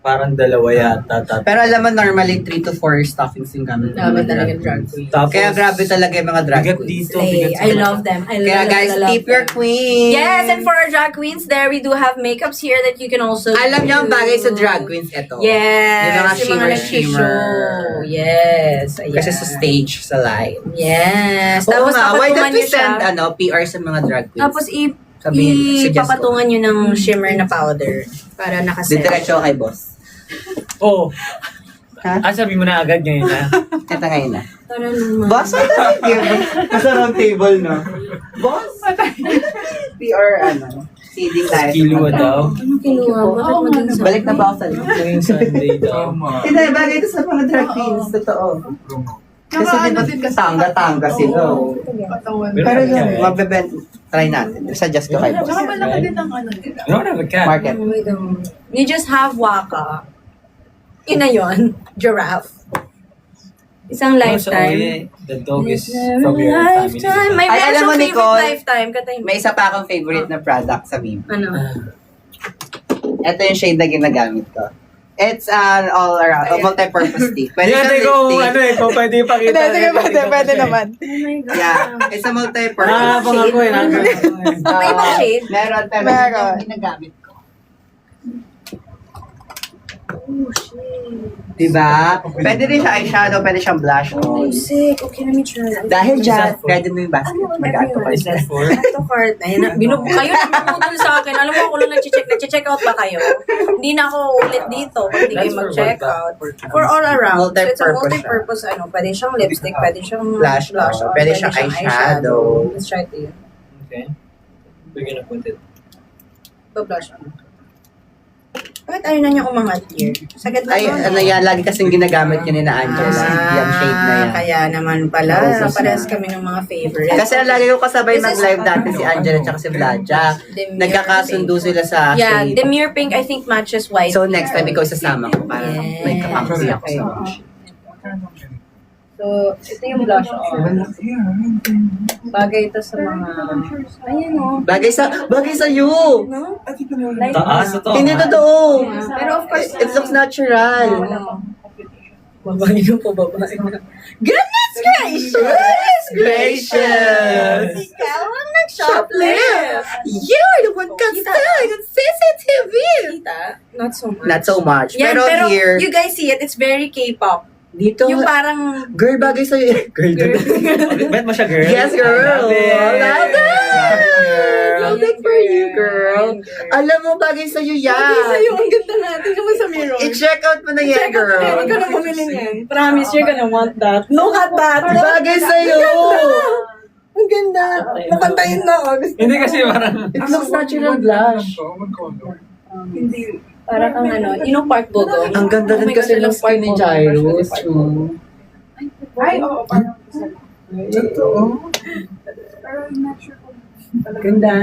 Parang dalawa yata. Pero alam mo, normally 3 to 4 stockings yung gamit. Dami talaga drag queen. Tapos, Kaya grabe talaga yung mga drag bigat queens. dito, Slay. bigat sa I mata. love them. I love Kaya guys, love keep your them. queen. Yes, and for our drag queens there, we do have makeups here that you can also Alam niyo ang do. bagay sa drag queens ito. Yes. Yung mga shimmer. nag-show. Yes. Ayan. Kasi sa stage, sa live. Yes. Oo Tapos nga, why don't papatungan we nyo siya. send PR sa mga drag queens? Tapos Sabihin, suggest ko. ipapatungan nyo ng shimmer na powder para nakaset. Didiretso kay boss. Oh. Ha? Sabi mo na agad ngayon na. Ito ngayon na. Tara naman. Boss, what are you Nasa round table, no? Boss? PR, seeding tayo. Kilo daw. Ano kinuha? Bakit maging sa... Balik na ba ako sa link? Ngayong Sunday daw. Hindi, bagay ito sa mga drag queens. Totoo. Kasi di ba tangga-tangga sila. oh. Pero yun, magbebent. Try natin. Suggest ko kay boss. malaki din ang ano nila. No, never can. Market. Oh my God. You just have waka. Ina yun. Giraffe. Isang lifetime. The dog is from your family. Lifetime. May Ay, meron alam mo, siyang favorite Nicole, lifetime. Katay mo. May isa pa akong favorite na product sa Vivo. Ano? Ito yung shade na ginagamit ko. It's an all-around, multi-purpose stick. Pwede Hindi, siyang kung lipstick. ano kung pwede ipakita. Hindi, sige, pwede naman. Oh my God. Yeah, it's a multi-purpose Nakakapang ako eh. nakakapang ako eh. May ibang shade? Meron, pero Meron. yun yung ginagamit ko. Oh, shit. Diba? Pwede din siya eyeshadow, pwede siyang blush. Oh, sick. Okay, let me try. Dahil dyan, pwede mo yung basket. Mag-ato ka Is that for? Ito card. Ayun na. Kayo nagpuputol sa akin. Alam mo, ako lang nag-check. Nag-check out ba kayo? Hindi na ako ulit dito kung hindi kayo That's for mag-check what? out. For all around. So, it's a Multi-purpose multi-purpose. Pwede siyang lipstick, pwede siyang Blush, pwede siyang eyeshadow. Let's try it. Okay. We're gonna put it. Blush on. Bakit ayaw na niya umangat here? Sagad na Ay, to, ano yan, lagi kasing ginagamit yun ni na Angela. Yung shade na yan. Kaya naman pala. Roses Parehas na. kami ng mga favorite. Kasi ang lagi ko kasabay mag-live dati si Angela at si Vladja. Demure Nagkakasundo pink. sila sa Yeah, shade. Demure Pink I think matches white. So next time ikaw isasama ko para Yes. may kapangsi ako sa So, ito yung blush on. Bagay ito sa mga... Ayan o. Bagay sa you. No? Like, Taas ito. Hindi totoo. Pero of course, It looks natural. Babae ko po, babae ko. Goodness gracious! Goodness gracious! Ikaw ang nag-shoplift! You're the one constantly on CCTV. Kita? Not so much. Not so much. Yan, Pero here, you guys see it, it's very K-pop. dito, Yung parang... girl, bagay sa'yo. Girl, Bet mo siya, girl? Yes, girl. I love it. Love it. Love it for you, girl. Alam mo, bagay sa'yo yan. ang ganda natin naman sa mirror. I-check out mo na yan, girl. Hindi ko na bumili niyan. Promise, you're gonna want that. Look at that! Bagay sa'yo. Ang ganda! Napantayin na ako. Hindi kasi parang... It looks natural blush. Hindi. Para kang ano, Park Bogong. Ang ganda din kasi ng skin ni Jairus. Ay, oo. Ganda.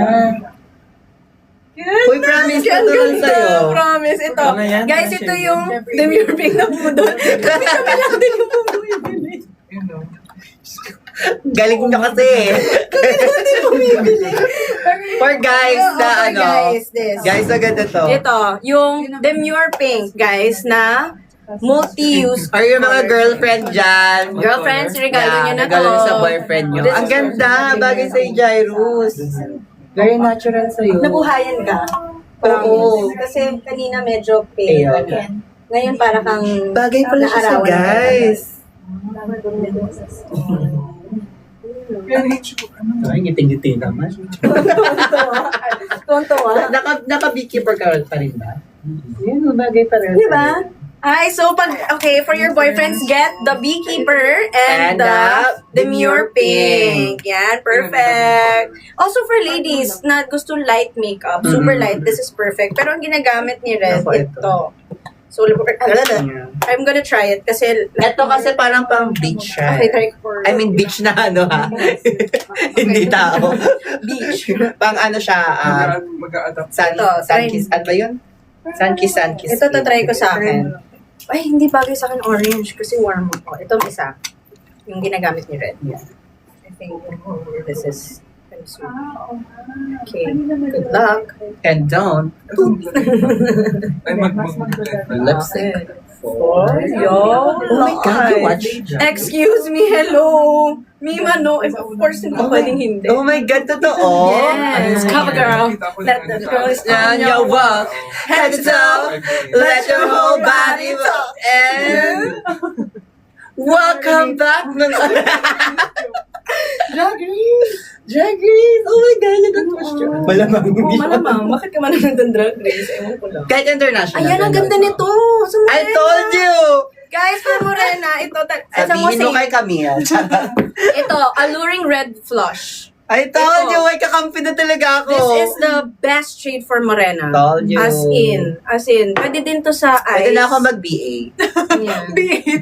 Uy, promise, natural sa'yo. Promise, ito. Ano yan? Guys, ito yung Demure Pink na pudol. Kami lang din yung bumibili. Galing nyo kasi. For guys na ano. Guys, this. Guys, maganda to. Ito, yung Demure Pink, guys, na multi-use. Or yung mga girlfriend dyan. Girlfriends, regalo nyo na to. regalo nyo sa boyfriend nyo. This Ang is ganda. for Bagay sa'yo, Jairus. Very natural sa'yo. Nabuhayan ka. Oo. Kasi kanina medyo pale. Pale. Ngayon para kang Bagay pala siya sa naarawan guys. Ay, ngiti-ngiti naman. Tonto ah. Naka-beekeeper ka pa rin ba? Yan, bagay pa rin. Di ba? Ay, so okay, for your boyfriends, get the Beekeeper and the Demure Pink. Yan, perfect. Also for ladies na gusto light makeup, super light, this is perfect. Pero ang ginagamit ni Red, ito. So, I'm gonna try it kasi... Ito kasi parang pang beach siya. Okay, try ko. I mean, beach na ano ha. Hindi tao. Beach. Pang ano siya, Mag-a-adapt. Sunkiss. Ano ba yun? Sunkiss. Ito try ko sa akin. Ay, hindi bagay sa akin orange kasi warm ako. Ito ang isa. Yung ginagamit ni Red. I think this is kind of sweet. Okay, good luck. And don't. Ay, Lipstick. Oh my God, you watch. Excuse me, hello. Mima, no. Of course, hindi pwedeng hindi. Oh my God, totoo? Yes, cover girl. Let the girls On your walk, head to toe, let your whole body walk, and welcome back. Drag race! Oh my God, yun ang question. Malamang hindi siya. Malamang, bakit ka manonood ng Drag Race? Ewan ko lang. Kahit international. Ayan, ang ganda nito. Sa I Morena. told you! Guys, for Morena, ito, Sabihin mo kay Camille. ito, Alluring Red Flush. I told Ito. you, may kakampi na talaga ako. This is the best shade for Morena. Told you. As in, pwede din to sa eyes. Pwede na ako mag-BA. Yan.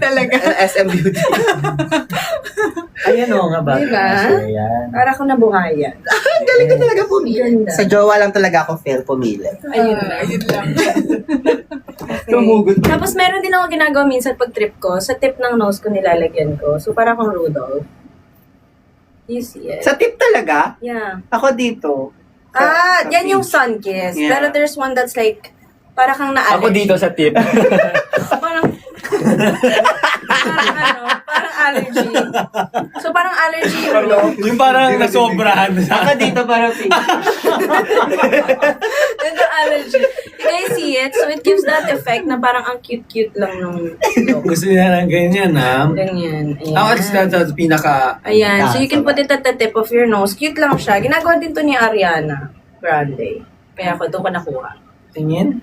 talaga. SM Beauty. Ayan o nga ba? Diba? Ayan. Para ko nabuhayan. Ang galing ko talaga pumili. Ganda. Sa jowa lang talaga ako fail pumili. Ayun na. Ayun lang. Tumugot. Tapos meron din ako ginagawa minsan pag trip ko, sa tip ng nose ko nilalagyan ko. So para akong Rudolph. You see it? Sa tip talaga? Yeah. Ako dito. Ah, Sa yan yung face. sun kiss. Yeah. Pero there's one that's like, para kang na-allergy. Ako dito sa tip. Parang, parang allergy. So parang allergy yung look. Yung parang nasobrahan Ako dito para face. Yun yung allergy. You guys see it? So it gives that effect na parang ang cute-cute lang nung look. Gusto niya ng ganyan, ha? Ganyan. Ayan. Ako, that's pinaka... Ayan. So you can put it at the tip of your nose. Cute lang siya. Ginagawa din to ni Ariana Grande. Kaya ako, doon ko nakuha. Tingin?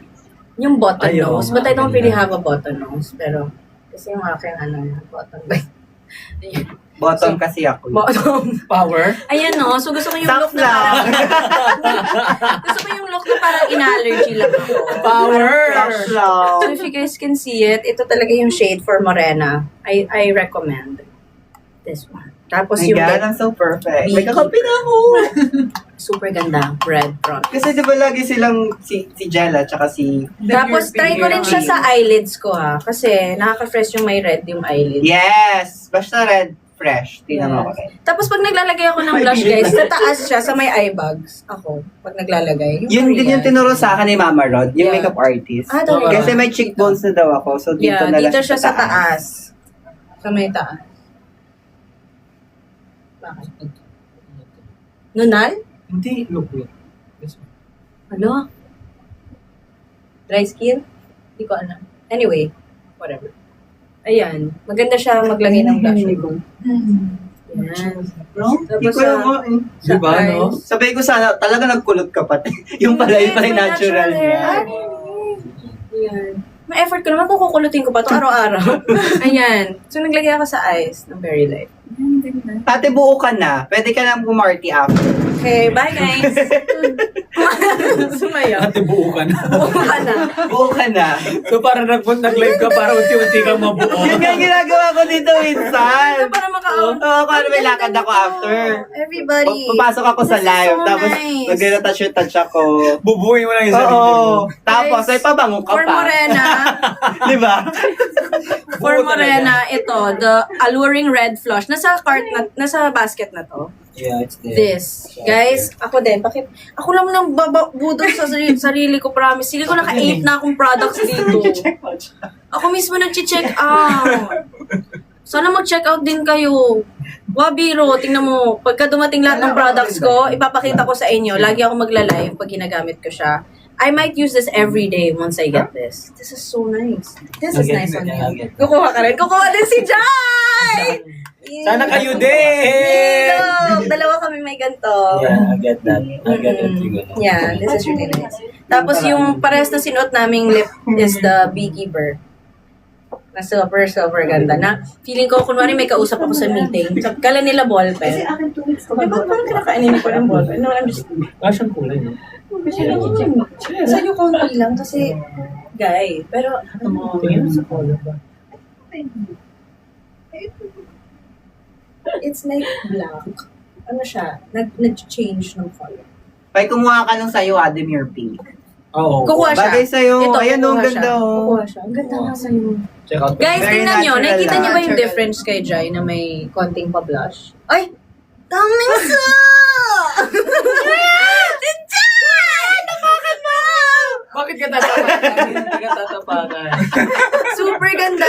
Yung button Ay, oo nose. nga, But I don't really ganda. have a button nose. Pero, kasi yung aking button ba? Ayan. Bottom kasi ako. Bottom. Power? Ayan no. So gusto ko yung look Stop na parang... lang. gusto ko yung look na parang in-allergy lang ako. Power! Flash lang. So if you guys can see it, ito talaga yung shade for Morena. I recommend this one. Tapos My yung God, lip, I'm so perfect. Biggie. May kakampi na ako. super ganda. Red promise. Kasi di ba lagi silang si Jella tsaka si... Tapos try ko rin siya sa eyelids ko ha. Kasi nakaka-fresh yung may red yung eyelids. Yes! Basta red, fresh. Tingnan mo ako red. Tapos pag naglalagay ako ng blush guys, sa taas siya sa may eye bags. Ako, pag naglalagay. Yun din yung tinuro sa akin ni Mama Rod, yung Yeah. makeup artist. Ah, talaga? Kasi may cheekbones na daw ako, so dito Yeah, na lang dito siya sa taas. Sa may taas. Bakit? Nunal? Hindi, look. Ano? Dry skin? Hindi ko alam. Anyway, whatever. Ayan. Maganda siya maglagay ng blush. Yan. Hindi ko alam mo eh. Sa Diba, no? eyes. Sabi ko sana, talaga nagkulot ka pati. Yung pala, yung pala May natural niya. hair. Ayan. May effort ko naman kung kukulutin ko pa ito araw-araw. Ayan. So, naglagay ako sa eyes ng very light. Ate, buo ka na. Pwede ka na bumarty after. Okay, bye guys! Sumayaw. Ate, buo ka na. Buo ka na. Buo ka na. So parang nag-live ka para unti-unti kang mabuo. Yun nga yung ginagawa ko dito minsan. Para maka-out. Oo, kung may lakad ako after. Everybody. Papasok ako sa This is live, so tapos nice. nag-touch ako. Bubuhin mo lang yung sarili mo. Oo. Tapos, Guys, ay pabango ka For pa. Morena, Di ba? for Morena, ito, the Alluring Red Flush. Nasa nasa basket na to. Yeah, it's there. This. Guys, ako din. Ako lang nang budol sa sarili ko, promise. Sige ko naka-8 na akong products dito. Ako mismo nag-check out. Sana mag-check out din kayo. Wabiro, tingnan mo. Pagka dumating lahat ng products ko, ipapakita ko sa inyo. Lagi ako magla-live pag ginagamit ko siya. I might use this every day once I get this. This is so nice. This is Okay, nice on okay, you. okay. Kukuha ka rin. Kukuha din si Jai! Sana kayo din! Look, dalawa kami may ganito. Yeah, I get that. I get that. Siguro. Yeah, this is really nice. Tapos yung parehas na sinuot naming lip is the Beekeeper. Na super ganda na. Feeling ko, kunwari may kausap ako sa meeting. Kala nila ballpen. Ay, ba't parang kinakainin ko ng ballpen? No, I'm just... Wala siyang kulay, no? Sa'yo konti lang kasi... Guy, pero... Tingin mo sa color ba? It's like black. Ano siya? Nag-change ng color. Pag kumuha ka ng sa'yo, Ademir Pink. Oo. Kukuha siya. Bagay sa'yo. Ayan, kukuha ang ganda, siya. oh. Kukuha siya. Ang ganda nga sa'yo. Check out. Guys, Very tingnan nyo. natural Nakikita lang. nyo ba yung Natural. difference kay Jai na may konting pa-blush? Ay! Coming soon! Si Jai! Napakan mo! Bakit ka tatapakan? Hindi ka tatapakan. Super ganda!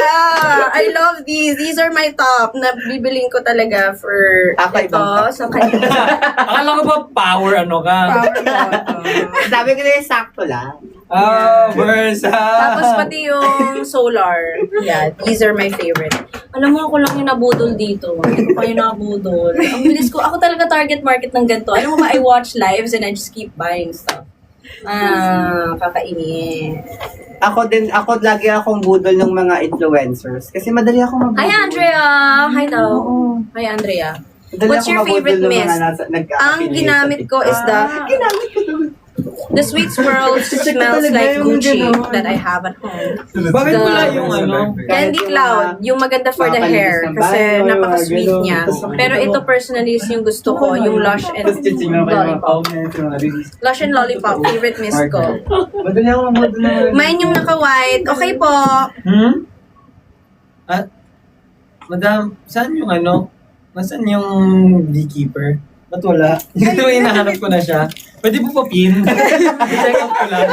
I love these. These are my top na bibiling ko talaga for Ako, ito ibang top. sa kanya. Akala ko ba power ano ka? Power bottom. Sabi ko na yung sakto lang. Ah, Versa! Tapos pati yung solar. Yeah, these are my favorite. Alam mo, ako lang yung nabudol dito. Hindi ko pa yung nabudol. Ang bilis ko. Ako talaga target market ng ganito. Alam mo ba, I watch lives and I just keep buying stuff. Kakainin. Ako lagi akong budol ng mga influencers. Kasi madali ako mabudol. Hi, Andrea! Hi daw. Hi, Andrea. Madali What's ako your mabudol favorite ng mga mist? nag-affiliate Ang sa ginamit ko is the Ginamit ko naman. The Sweet Swirl smells talaga like yung Gucci gano'n. that I have at home. Bakit wala yung ano? Candy Cloud, yung maganda for the hair kasi napaka-sweet niya. Pero ito personally is yung gusto ko, yung Lush and Lollipop. Lush and Lollipop, favorite mist ko. Madali ako mabudol ng Mine yung naka-white. Okay po. At, madam, saan yung ano? Nasaan yung beekeeper? Ba't wala? Hindi naman hinahanap ko na siya. Pwede po pa-pin. I-check out ko lang.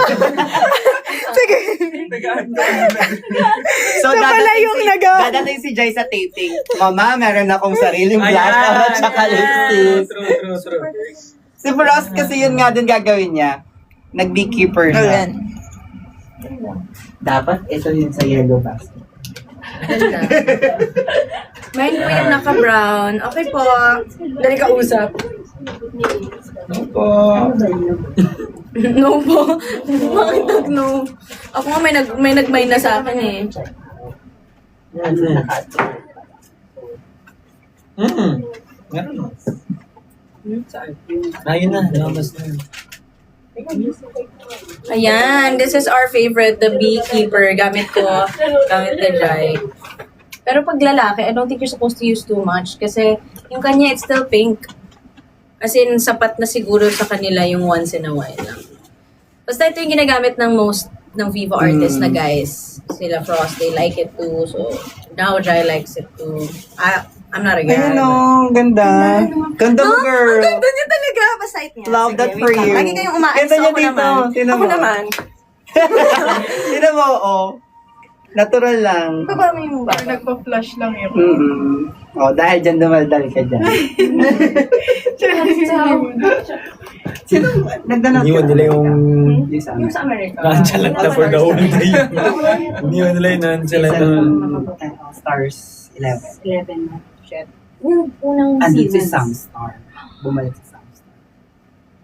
So, dadating si Jai sa taping. Mama, meron akong sariling blush at saka lipstick. True. Si Frost kasi yun nga din gagawin niya. Nag-beekeeper siya. Dapat ito yun sa yellow basket. Ganda. Mine po yung naka-brown. Okay po. Dali ka usap. Opo. No po. Bakit no? Ako nga may nag-mine na sa akin eh. Meron. Ayun na, lumabas na. Ayan, this is our favorite, the Beekeeper. Gamit ni Jai. Pero pag lalaki, I don't think you're supposed to use too much kasi yung kanya, it's still pink. As in, sapat na siguro sa kanila yung once in a while lang. Basta ito yung ginagamit ng most ng Viva artists na guys. Sila Frost, they like it too. So, now Jai likes it too. I'm not a girl. Ayun o, ganda. Ganda mo, girl. Ang ganda niya talaga. Pasite niya. Love Sige, that wait for lang. you. Lagi kayong umaalis. Ganda niya Ako dito. naman. Tingnan Ako mo. naman. Tignan mo, oh. Natural lang. Baba mo yung Parang nagpa-flash lang yun. Oh, dahil dyan dumaldal ka dyan. Sino? Nagdanap ka? Iniwan nila yung... Yung sa Yung sa America. Nonchalant na for the whole day. Iniwan nila yung nonchalant na... Stars 11. 11 na. Shit. Yung unang Andun si seasons. Samstar. Bumalik si Samstar.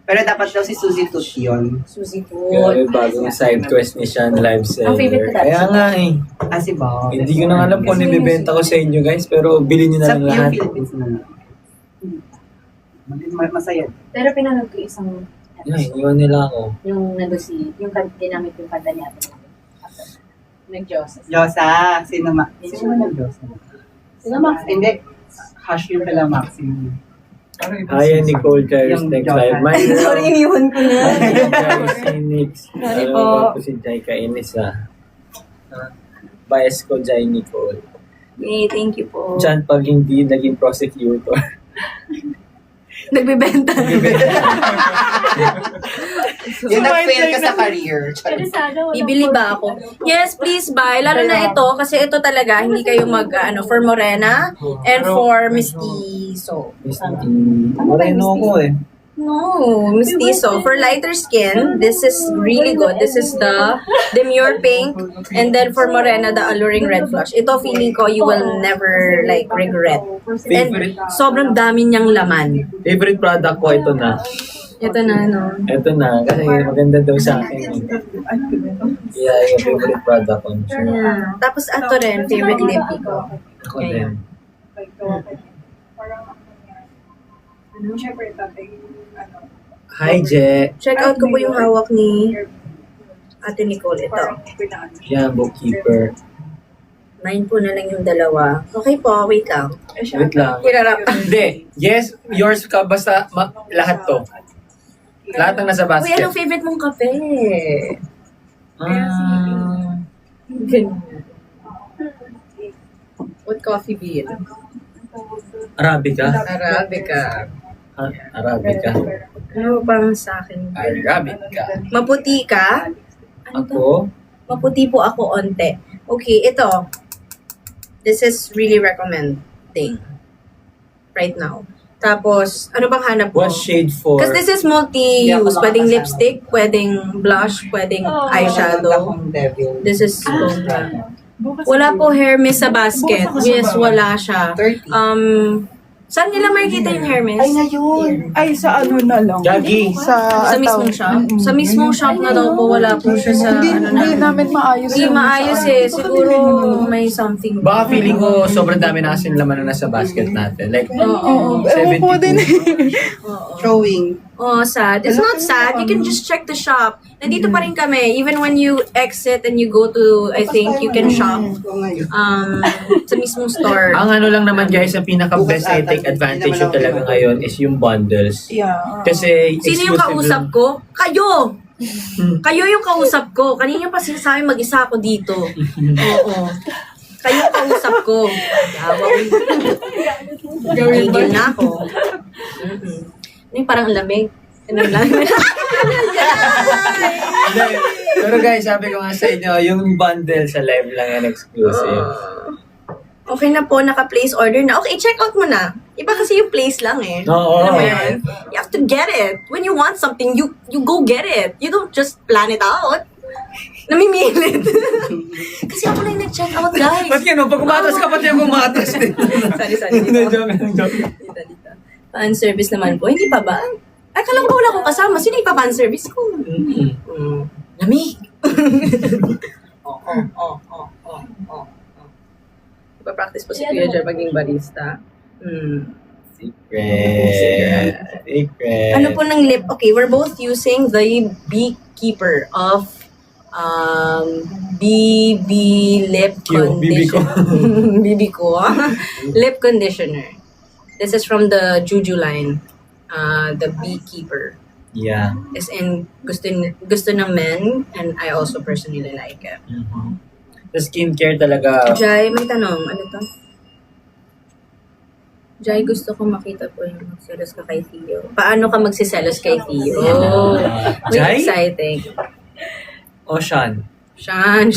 Pero dapat daw si Suzy Tush yun. Suzy po. Yung bagong side quest ni Sean live seller. Ang favorite ko dati. Kaya nga eh. Ah, si Bob. Hindi ko na alam kung ano ibibenta ko sa inyo guys, pero bilhin nyo na Sa lang yung lahat. Philippines na lang. Masaya. Pero pinanood ko isang Ay, iwan nila ako. yung dinamit yung kanta niya. Nag-Diyos. Diyosa. Sino ma? Sino ma Diyosa? Sino Max? Hindi. Hush yung pala Maxine. Ayan, Nicole Charis Yung next Joker. live. Mine Sorry, iniwan ko na. Jai Phoenix. Sorry Alam po. mo ba si Jai kainis bias ko Jai Nicole. Yay, thank you po. Diyan pag hindi naging prosecutor. Nagbibenta. Yung nag-fail ka sa career. Bibili ba ako? Yes, please buy. Lalo na ito, kasi ito talaga, hindi kayo for Morena and for Mistizo. Moreno ako eh. No, Mistizo. For lighter skin, this is really good. This is the Demure Pink. And then for Morena, the Alluring Red Flush. Ito, feeling ko, you will never regret. And sobrang dami niyang laman. Favorite product ko ito na. Ito na, no? Ito na, kasi maganda daw sa akin. Kaya yung favorite product ko. Sure. Yeah. Tapos ito rin, favorite lippy ko. Ako din. Hi, Je. Check out ko po yung hawak ni Ate Nicole. Ito. Yan, bookkeeper. Mine po na lang yung dalawa. Okay po, wait lang. Wait lang. Hirarap. Hindi. Yes, yours ka. Basta lahat to. Lahat ng nasa Uy, basket. anong favorite mong kape? Ah, Ganyan. What coffee bean? Arabica. Arabica. Arabica. Ano pang sa akin? Arabica. Maputi ka? Ano to? Ako? Maputi po ako onte. Okay, ito. This is really recommending right now. Tapos, ano bang hanap mo? What shade for? Because this is multi-use. Pwedeng lipstick, pwedeng blush, pwedeng eyeshadow. This is wala po Hermes sa basket. Yes, wala siya. 30. Saan nila makikita yung Hermes? Ay, ngayon. Ay, sa ano na lang. Gagi. Sa mismong shop? Sa mismong shop na daw po, wala po siya sa Hindi namin maayos. Hindi yung maayos sa eh. ano. Siguro may something. Baka feeling ko sobrang dami na kasing laman na nasa basket natin. Like, Oo. Ewan ko din. 72. Oo. Showing. Oh, sad. It's not sad. You can just check the shop. Nandito pa rin kami. Even when you exit and you go to, I think, you can shop sa mismong store. Ang ano lang naman guys, ang pinaka-best I take advantage yung talaga ngayon is yung bundles. Yeah. Kasi Sino yung kausap ko? Kayo! Kayo yung kausap ko. Kanina pa sinasabi mag-isa ako dito. Oo. Kayo yung kausap ko. Gigil na ako. Ano yung parang lamig? Ano lang? Hindi. Pero guys, sabi ko nga sa inyo, yung bundle sa live lang yan exclusive. Okay na po, naka-place order na. Okay, check out mo na. Iba kasi yung place lang eh. Oo. Alam mo yun? You have to get it. When you want something, you go get it. You don't just plan it out. Namimilit. Kasi ako lang yung nag-check out, guys. Ba't gano'n? Pag umatras ka, pati ako umatras din. Sorry. Hindi, joke lang, joke. Dito. Fan service naman po. Hindi pa ba? Ay, kala ko wala akong kasama. Sino yung pa-fan service ko? Lamig. Ipa-practice po si Kuya Jer maging barista. Secret. Ano po ng lip? Okay, we're both using the Beekeeper of BB Lip Conditioner. BB ko. Lip Conditioner. This is from the Juju line. The Beekeeper. Yeah. As in, gusto ng men, and I also personally like it. Sa skincare talaga. Jai, may tanong. Ano to? Jai, gusto ko makita po yung magsiselos ka kay Theo. Paano ka magsiselos kay Theo? Muy Jai? exciting. Ocean. Shan.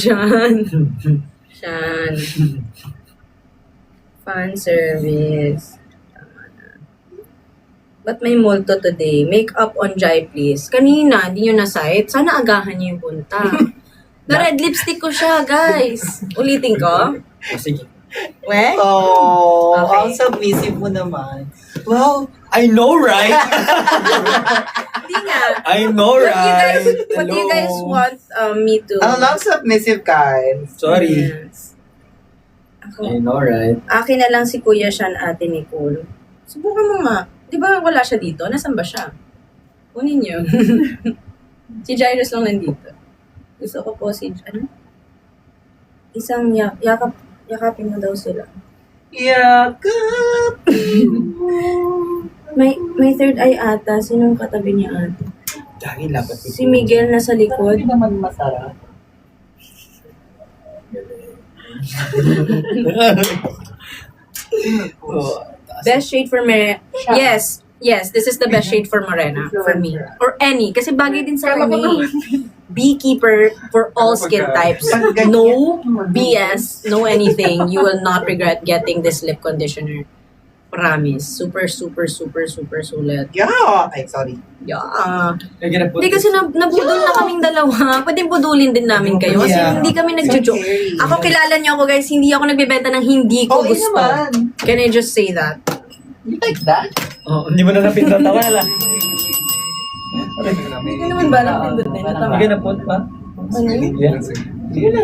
Fan service. Tama na. Ba't may multo today? Makeup on Jai, please. Kanina, hindi nyo na-sight. Sana agahan nyo yung punta. Na-red lipstick ko siya, guys. Ulitin ko? Sige. We? Oh, Okay. ang submissive mo naman. Wow. I know, right? Hindi nga. I know, right? What do you guys want me to? Ang lang submissive guys. Sorry. Yes. I Ako, know, right? akin na lang si Kuya Sean, Ate Nicole. Subukan mo nga. Di ba wala siya dito? Nasaan ba siya? Kunin niyo. Si Jairus lang nandito. Gusto ko po si, isang yakapin mo daw sila. Yakap. May third eye ata. Sinong katabi niya ate? Dahil dapat ko. Si Miguel nasa likod. Hindi naman masarap. Best shade for Morena. Yes, this is the best shade for Morena for me. Or any. Kasi bagay din sa kanya. Beekeeper for all skin types. No BS, no anything. You will not regret getting this lip conditioner. Promise. Super sulit. Yeah. Ay, sorry. Yeah. Hindi Hindi kasi nabudol na kaming dalawa. Pwede budulin din namin kayo. Kasi Yeah. hindi kami nagjo-joke. Ako, kilala niyo ako guys, hindi ako nagbebenta ng hindi ko Oh, gusto. naman. Can I just say that? You like that? Oh, hindi mo na napindot. Tama na lang. Hindi ko naman balak pindutin. Sige na po pa. Ano yun? Yeah. Sige na.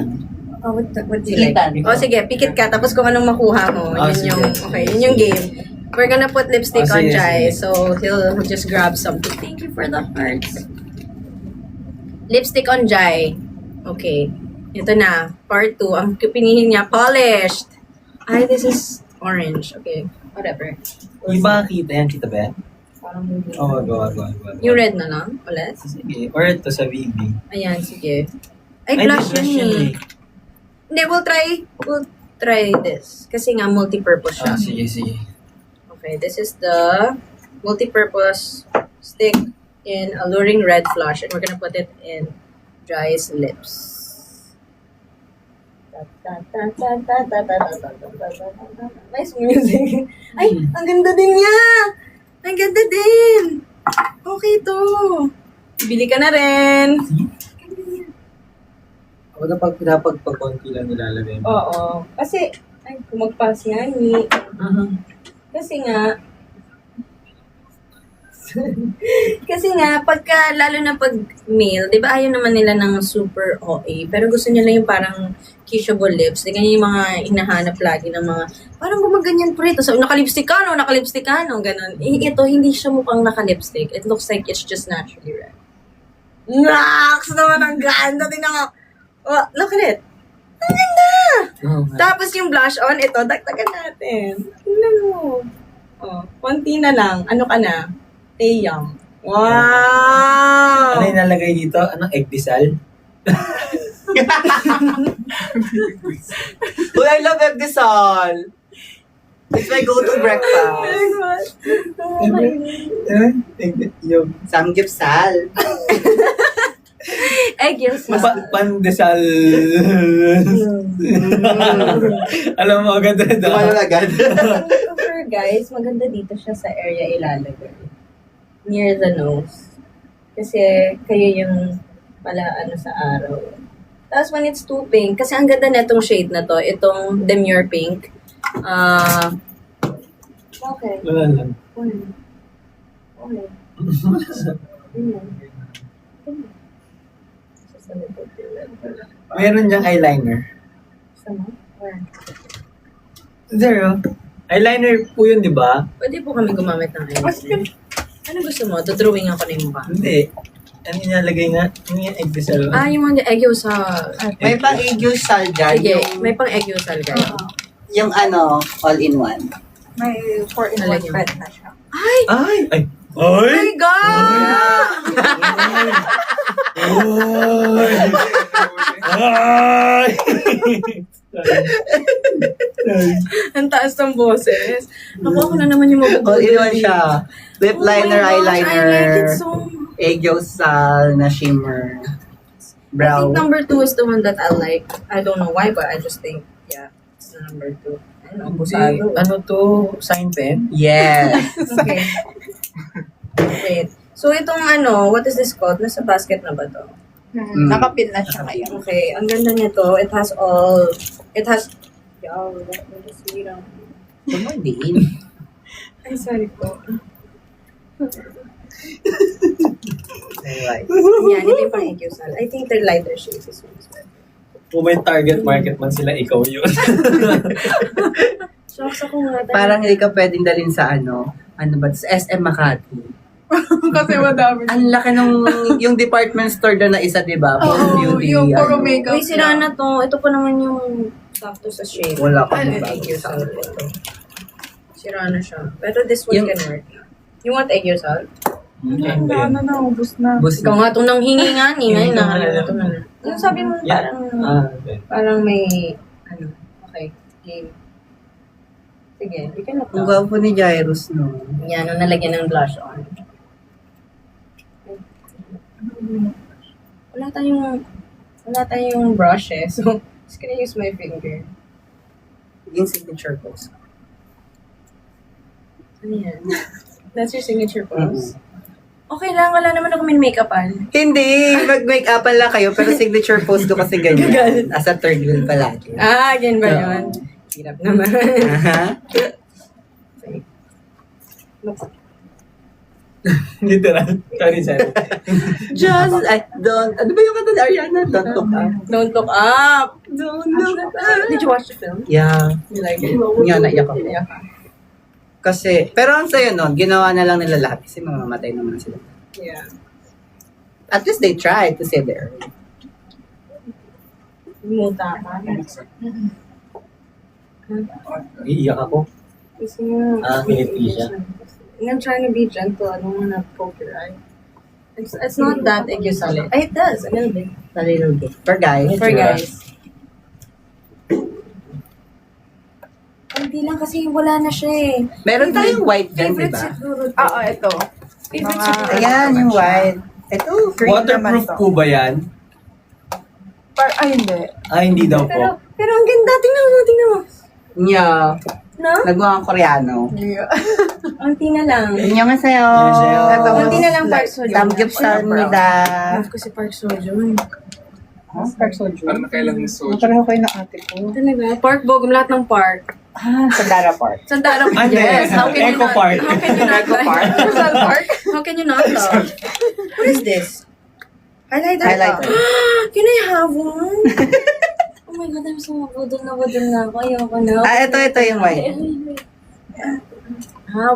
Oh, what do you like? Oh, sige, pikit ka. Tapos kung anong makuha mo, Ah, yun yung, sige. okay, yun yung game. We're gonna put lipstick Ah, on sige, Jai. sige. So, he'll just grab something. Thank you for the hearts. Lipstick on Jai. Okay. Ito na. Part 2. Ang pinihin niya, polished. Ay, this is orange. Okay. Whatever. Yung ba kita yan? Kita ba yan? Parang hindi. Oo, gawa. Yung red na lang, ulit. Sige. Or ito sa VB. Ayan, sige. Ay, blush yun eh. Hindi, we'll try this. Kasi nga, multi-purpose siya. Ah, sige. Okay, this is the multi-purpose stick in Alluring Red Flush. And we're gonna put it in Jai's lips. Nice music. Ay, ang ganda din niya! Ang ganda din! Okay to. Bili ka na rin. Ako na pag pinapagpakonti lang nilalagay mo. Oo. Kasi, ay, kumagpas nga ni. Kasi nga, pagka, lalo na pag male, di ba ayaw naman nila ng super OA, pero gusto nila yung parang kissable lips. Di ganyan yung mga hinahanap lagi ng mga, parang gumaganyan po rito. So, nakalipstick ka, no? Ganon. Ito, hindi siya mukhang nakalipstick. It looks like it's just naturally red. Naks naman, ang ganda. Tingnan mo. Oh, look at it. Ang ganda! Oh, Tapos yung blush on, ito, dagdagan natin. Tingnan mo. Oh, konti na lang. Ano ka na? Taeyang. Wow! Ano yung nalagay dito? Anong egg disal? Uy, I love Egdesal. It's my go-to breakfast. Yung Samgyeopsal. Egg yung pandesal. Alam mo, agad rin Tumalo agad. Over, guys, maganda dito siya sa area ilalagay. Near the nose. Kasi kayo yung pala ano sa araw. Tapos when it's too pink, kasi ang ganda na itong shade na to, itong Demure Pink. Okay. Wala lang. Okay. Meron diyang eyeliner. Where? There, oh. Eyeliner po yun, di ba? Pwede po kami gumamit ng eyeliner. Ano gusto mo? Dodrawing ako na yung mukha. Hindi. Ano yung nalagay nga? Ano yung egg disal? Yung mga egg yung sa... May pang Egdesal dyan. Sige, Yung, may pang egg yung sal, guys. yung ano, all-in-one. May 4-in-1 Nalagyan. pet na siya. Ay! Ay! Ay! Oh Ay! my God! Ay! Ang taas ng boses. Ako na naman yung mabubuhay. All-in-one siya. Lip liner, Oh my gosh, eyeliner, I like it so much. Egdesal na shimmer. I Brow. think number 2 is the one that I like. I don't know why, but I just think, yeah, it's the number 2. I don't know, busado. Ano to? Sign pen? Yes. Okay. Wait. So, itong ano, what is this called? Nasa basket na ba to? Nakapin na siya ngayon. Okay, ang ganda nito. It has, yaw, that is sweet. Kumandin. Ay, sorry po. Alright. Yan, ito yung pang Ekyosal. I think the lighter shades is one. Kung may target market man sila, ikaw yun. Shocks ako nga. Parang hindi ka pwedeng dalhin sa ano ba, sa SM Makati. Kasi madami. Ang laki nung, yung department store doon na isa, di ba? Oo, Beauty, yung puro ano. makeup. Uy, sira na to. Ito pa naman yung sakto sa shade. Wala ka Ano na yung ba? Ekyosal ito? Sira na siya. Pero this one Yung- can work. You want Ekyosal? Ano na, ubus na. Bus Ikaw nga itong nanghingi nga ni. Hingi Ngayon ka na. nga lang. Ito na. Yung sabi mo Yeah. Okay. parang may, ano, okay, game. Sige, you can look Ang now. gwapo ni Jairus, no? Yan, nung nalagyan ng blush on. Wala tayong brush eh. So, just gonna use my finger. Yung signature pose. Ano yan? That's your signature pose? Okay lang, wala naman ako may make-upan. Hindi! Mag-make-upan lang kayo, pero signature pose ko kasi ganyan. As a third wheel palagi. Yan ba yun? Hirap naman. Aha. Look. Literal. Sorry. Just, ano ba yung kanta ni Ariana? Don't Look Up. Don't look up. Don't look up. Did you watch the film? Yeah. You like it? Nga, naiyak ako. Naiyak ka. Kasi, pero ang sayo nun, ginawa na lang nila lahat kasi mamamatay naman sila. Yeah. At least they tried to save the earth. Muta ka. Iiyak ako. Kasi nga. Kiliti siya. I'm trying to be gentle. I don't want to poke your eye. It's not that egusale. It does, a little bit. A little bit. For guys. For guys. Hindi lang kasi wala na siya eh. Meron tayong white dyan, di Favorite ba? siguro. Oo, ito. Favorite Mga- siguro. Ayan, yung white. Ito, Green Waterproof naman to. po ba yan? Ay, hindi. Hindi daw po. Pero ang ganda. Tingnan mo. Yeah. No? Nagmukhang Koreano. Unti na lang. 안녕하세요. 안녕하세요. Unti na lang Park Seo-joon. Samgyupsal입니다. Love ko si Park Seo-joon. Park Seo-joon. Paano kailangan soju? Pareho kayo ng ate ko. Talaga? Park Bogum, lahat ng park. Sandara Park. Sandara Park. Hindi. Yes. How can you Eco not? Park. How can you not? Eco Park. Rizal Park? How can you not love? What is this? Highlighter? Highlighter. Can I have one? Oh my God, I'm so budol na ako. Ayoko na. Ito yung white.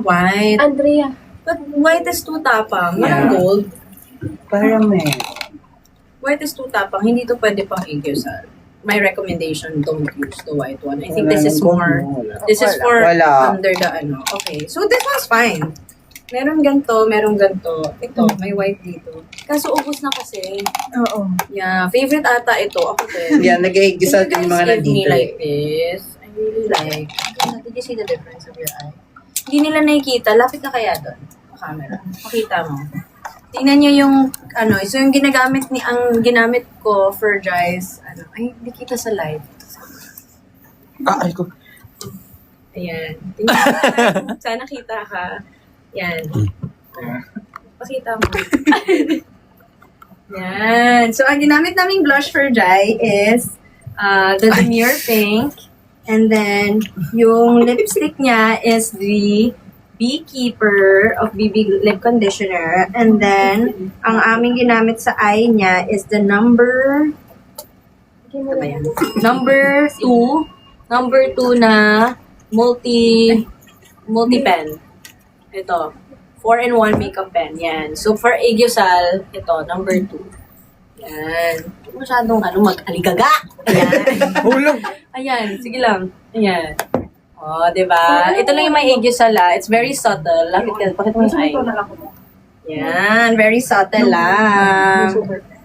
White. Andrea. But white is too tapang. Yeah. Walang gold. Parang may. White is too tapang. Hindi to pwede pang igusal. My recommendation, don't use the white one. I think this is more, this is for Wala. under the ano. Okay, so this one's fine. Merong ganito. Ito, may white dito. Kaso ubos na kasi. Oo. Yeah, favorite ata ito. Ako din. Yan, nag-iigisal Can din you yung mga guys give me nandito like eh. this? I really like. Did you see the difference of your eye? Hindi nila nakikita. Lapit ka kaya doon. Sa camera. Makita mo. Tingnan nyo yung, so yung ginamit ko for dries, hindi kita sa light. Ay ko. Ayan. Tingnan. Sana kita ka. Yan. Pakita mo. Yan. So, ang ginamit naming blush for dry is the Demure Pink. And then, yung lipstick niya is the Beekeeper of BB Lip Conditioner. And then, ang aming ginamit sa eye niya is the number... Ano ba yan? Number 2 na multi-pen. Ito. 4-in-1 makeup pen. Yan. So, for Aegusal, ito, number 2. Yan. Masyadong mag-aligaga. Ayan. Hulog! Ayan. Sige lang. Ayan. Oh, diba? Ito lang yung may Aegusal, It's very subtle. Lapit ka. Pakita mo yung eye. Yan. Very subtle lang.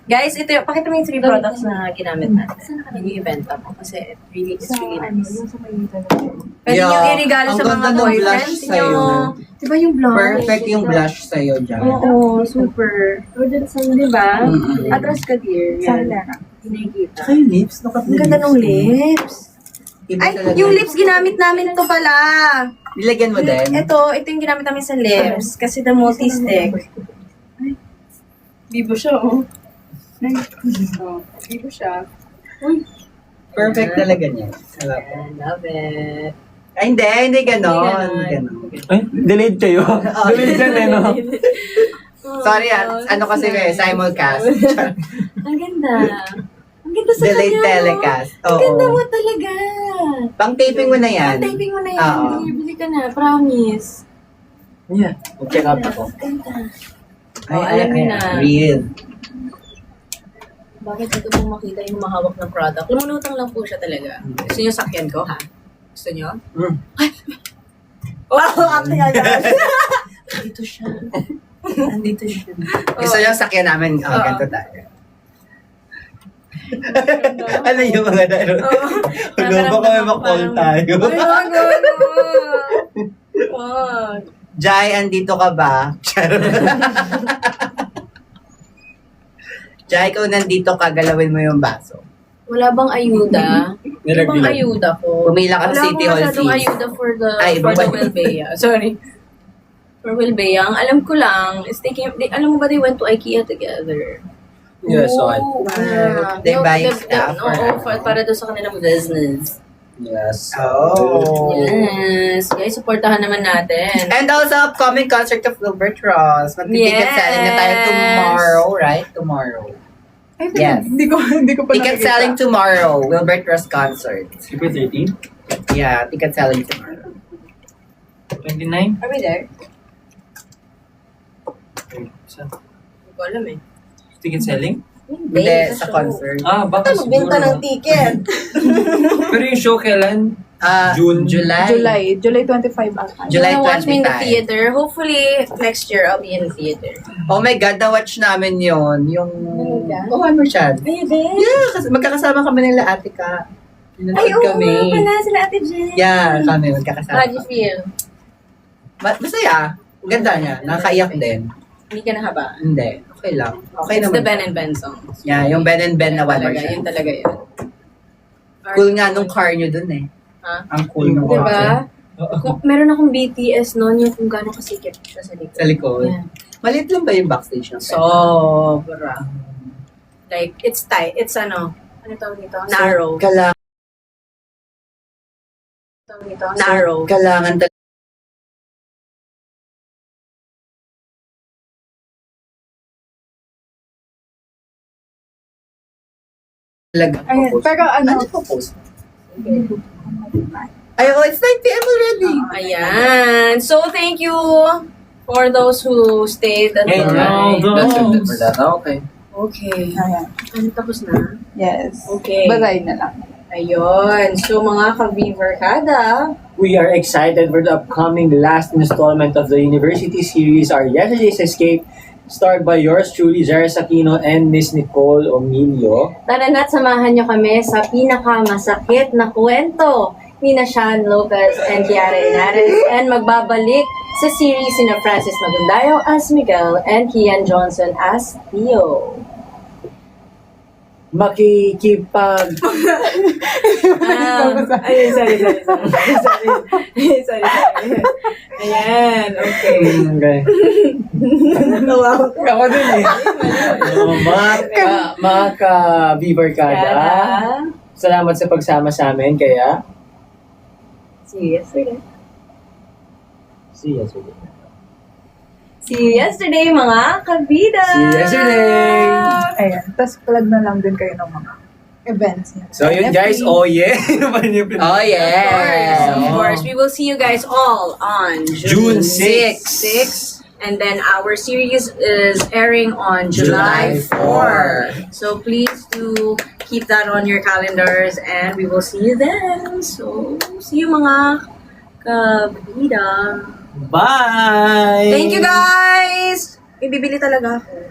Guys, ito yung, pakita mo yung 3 products na ginamit natin. Yung ibenta mo. Kasi it's really nice. Pwede nyo i-regalo sa ang mga ganda ng blush boyfriends sa'yo. nyo. Diba yung blush? Perfect yung blush sa'yo dyan. Oo, super. Diba? Mm-mm. Atras ka, dear. Yan. Hindi nakikita. Ay, lips. Ang ganda ng lips. Ay, yung lips ginamit namin to pala. Nilagyan mo din? Ito yung ginamit namin sa lips. Kasi the multi-stick. Ay, bibo siya, oh. Ay, bibo siya. Perfect talaga niya. Sarap. I love it. Ay, hindi ganon. Hindi Ganon. Ay, delayed kayo. Delayed yan no? Sorry ano kasi simulcast. Ang ganda. Ang ganda sa Delayed kanya. telecast. Ang ganda Oo. mo talaga. Pang-taping mo na yan. Ang typing mo na yan. Oo. Bili ka na. Promise. Yeah. Mag-check out ako. Ganda. Ay, alam mo na. Real. Bakit dito pong makita yung mahawak ng product? Lumunutang lang po siya talaga. Gusto niyo sakyan ko, ha? Gusto niyo? Wow! Ang agad. Dito siya. Andito siya. Gusto niyo sakyan namin. Oo. Ganito tayo. Ano yung mga daro? Ano ba kami mag-call tayo? Ay, wag, wag. Wag. Jai, andito ka ba? Jai, ikaw nandito ka, galawin mo yung baso. Wala bang ayuda? Ano bang ayuda ko? Pumila ka sa City Hall Wala akong masyadong fees. ayuda for the Iba ba? Wilbea. Sorry. For Wilbea. Ang alam ko lang is alam mo ba they went to IKEA together? Yeah, so Oh, They no, buying stuff or Oo, ano? para doon sa kanilang business. Yes. Oh. Yes. Guys, supportahan naman natin. And also, upcoming concert of Wilbert Ross. Mag-ticket Yes. selling na tayo tomorrow, right? Tomorrow. Ay, Yes. Hindi ko pa Ticket nakikita. selling tomorrow. Wilbert Ross concert. April 13? Yeah, ticket selling tomorrow. 29? Are we there? Sa Hindi ko alam eh. ticket selling? Hindi, sa concert. Ah, baka Magbenta ng siguro. ticket. Pero yung show kailan? June. July. July 25 ata. July You wanna watch me in the 25. theater? Hopefully, next year, I'll be in the theater. Oh my God, na-watch namin yon Yung... Talaga? Oh, ano siya? Ay, din? Yeah, kasi magkakasama kami nila ate ka. Ay, Nanonood oo kami. nga pala, sila Ate Jen. Yeah, kami magkakasama. How do you feel? Masaya. Ganda niya. Nakakaiyak din. Hindi ka nahaba? Hindi. Okay lang. Okay It's naman. the Ben and Ben song. Yeah, yung Ben and Ben na one talaga, version. yun talaga yun. Cool nga nung car nyo dun eh. Ha? Ang cool nung car. Diba? Meron akong BTS noon, yung kung gano'ng kasikip siya sa likod. Sa likod. Yeah. Maliit lang ba yung backstage ng Sobra. Like, it's tight. It's ano tawag dito? Narrow. Narrow. Kailangan talaga. Ayan, pero ano, post? Ay, oh, it's 9 p.m. already. Ayan. So, thank you for those who stayed Hey, until no, right. no. For that, okay. Okay. ayan. Ano, tapos na? Yes. Okay. Bagay na lang. Ayun. So, mga ka-Viverkada, We are excited for the upcoming last installment of the University series, Our Yesterday's Escape, starred by yours truly, Jairus Aquino and Miss Nicole Omilio. Tara na't samahan nyo kami sa pinakamasakit na kwento ni Sean Lopez and Kiara Henares, and magbabalik sa series sina Francis Magundayo as Miguel and Kian Johnson as Theo. Makikipag... Ayun, sorry. Ayan, okay. Okay. Ako din eh. Mga ka-Viverkada, salamat sa pagsama sa amin, kaya... See you yesterday. See you yesterday. See you yesterday, mga kabida! See you yesterday! Ayan. Tapos plug na lang din kayo ng mga events niya. So yun guys, oh yeah! Oh, yeah. Of course. We will see you guys all on June 6. 6. And then our series is airing on July 4. So please do keep that on your calendars and we will see you then. So, see you mga kabida. Bye! Thank you guys! Ibibili talaga ako.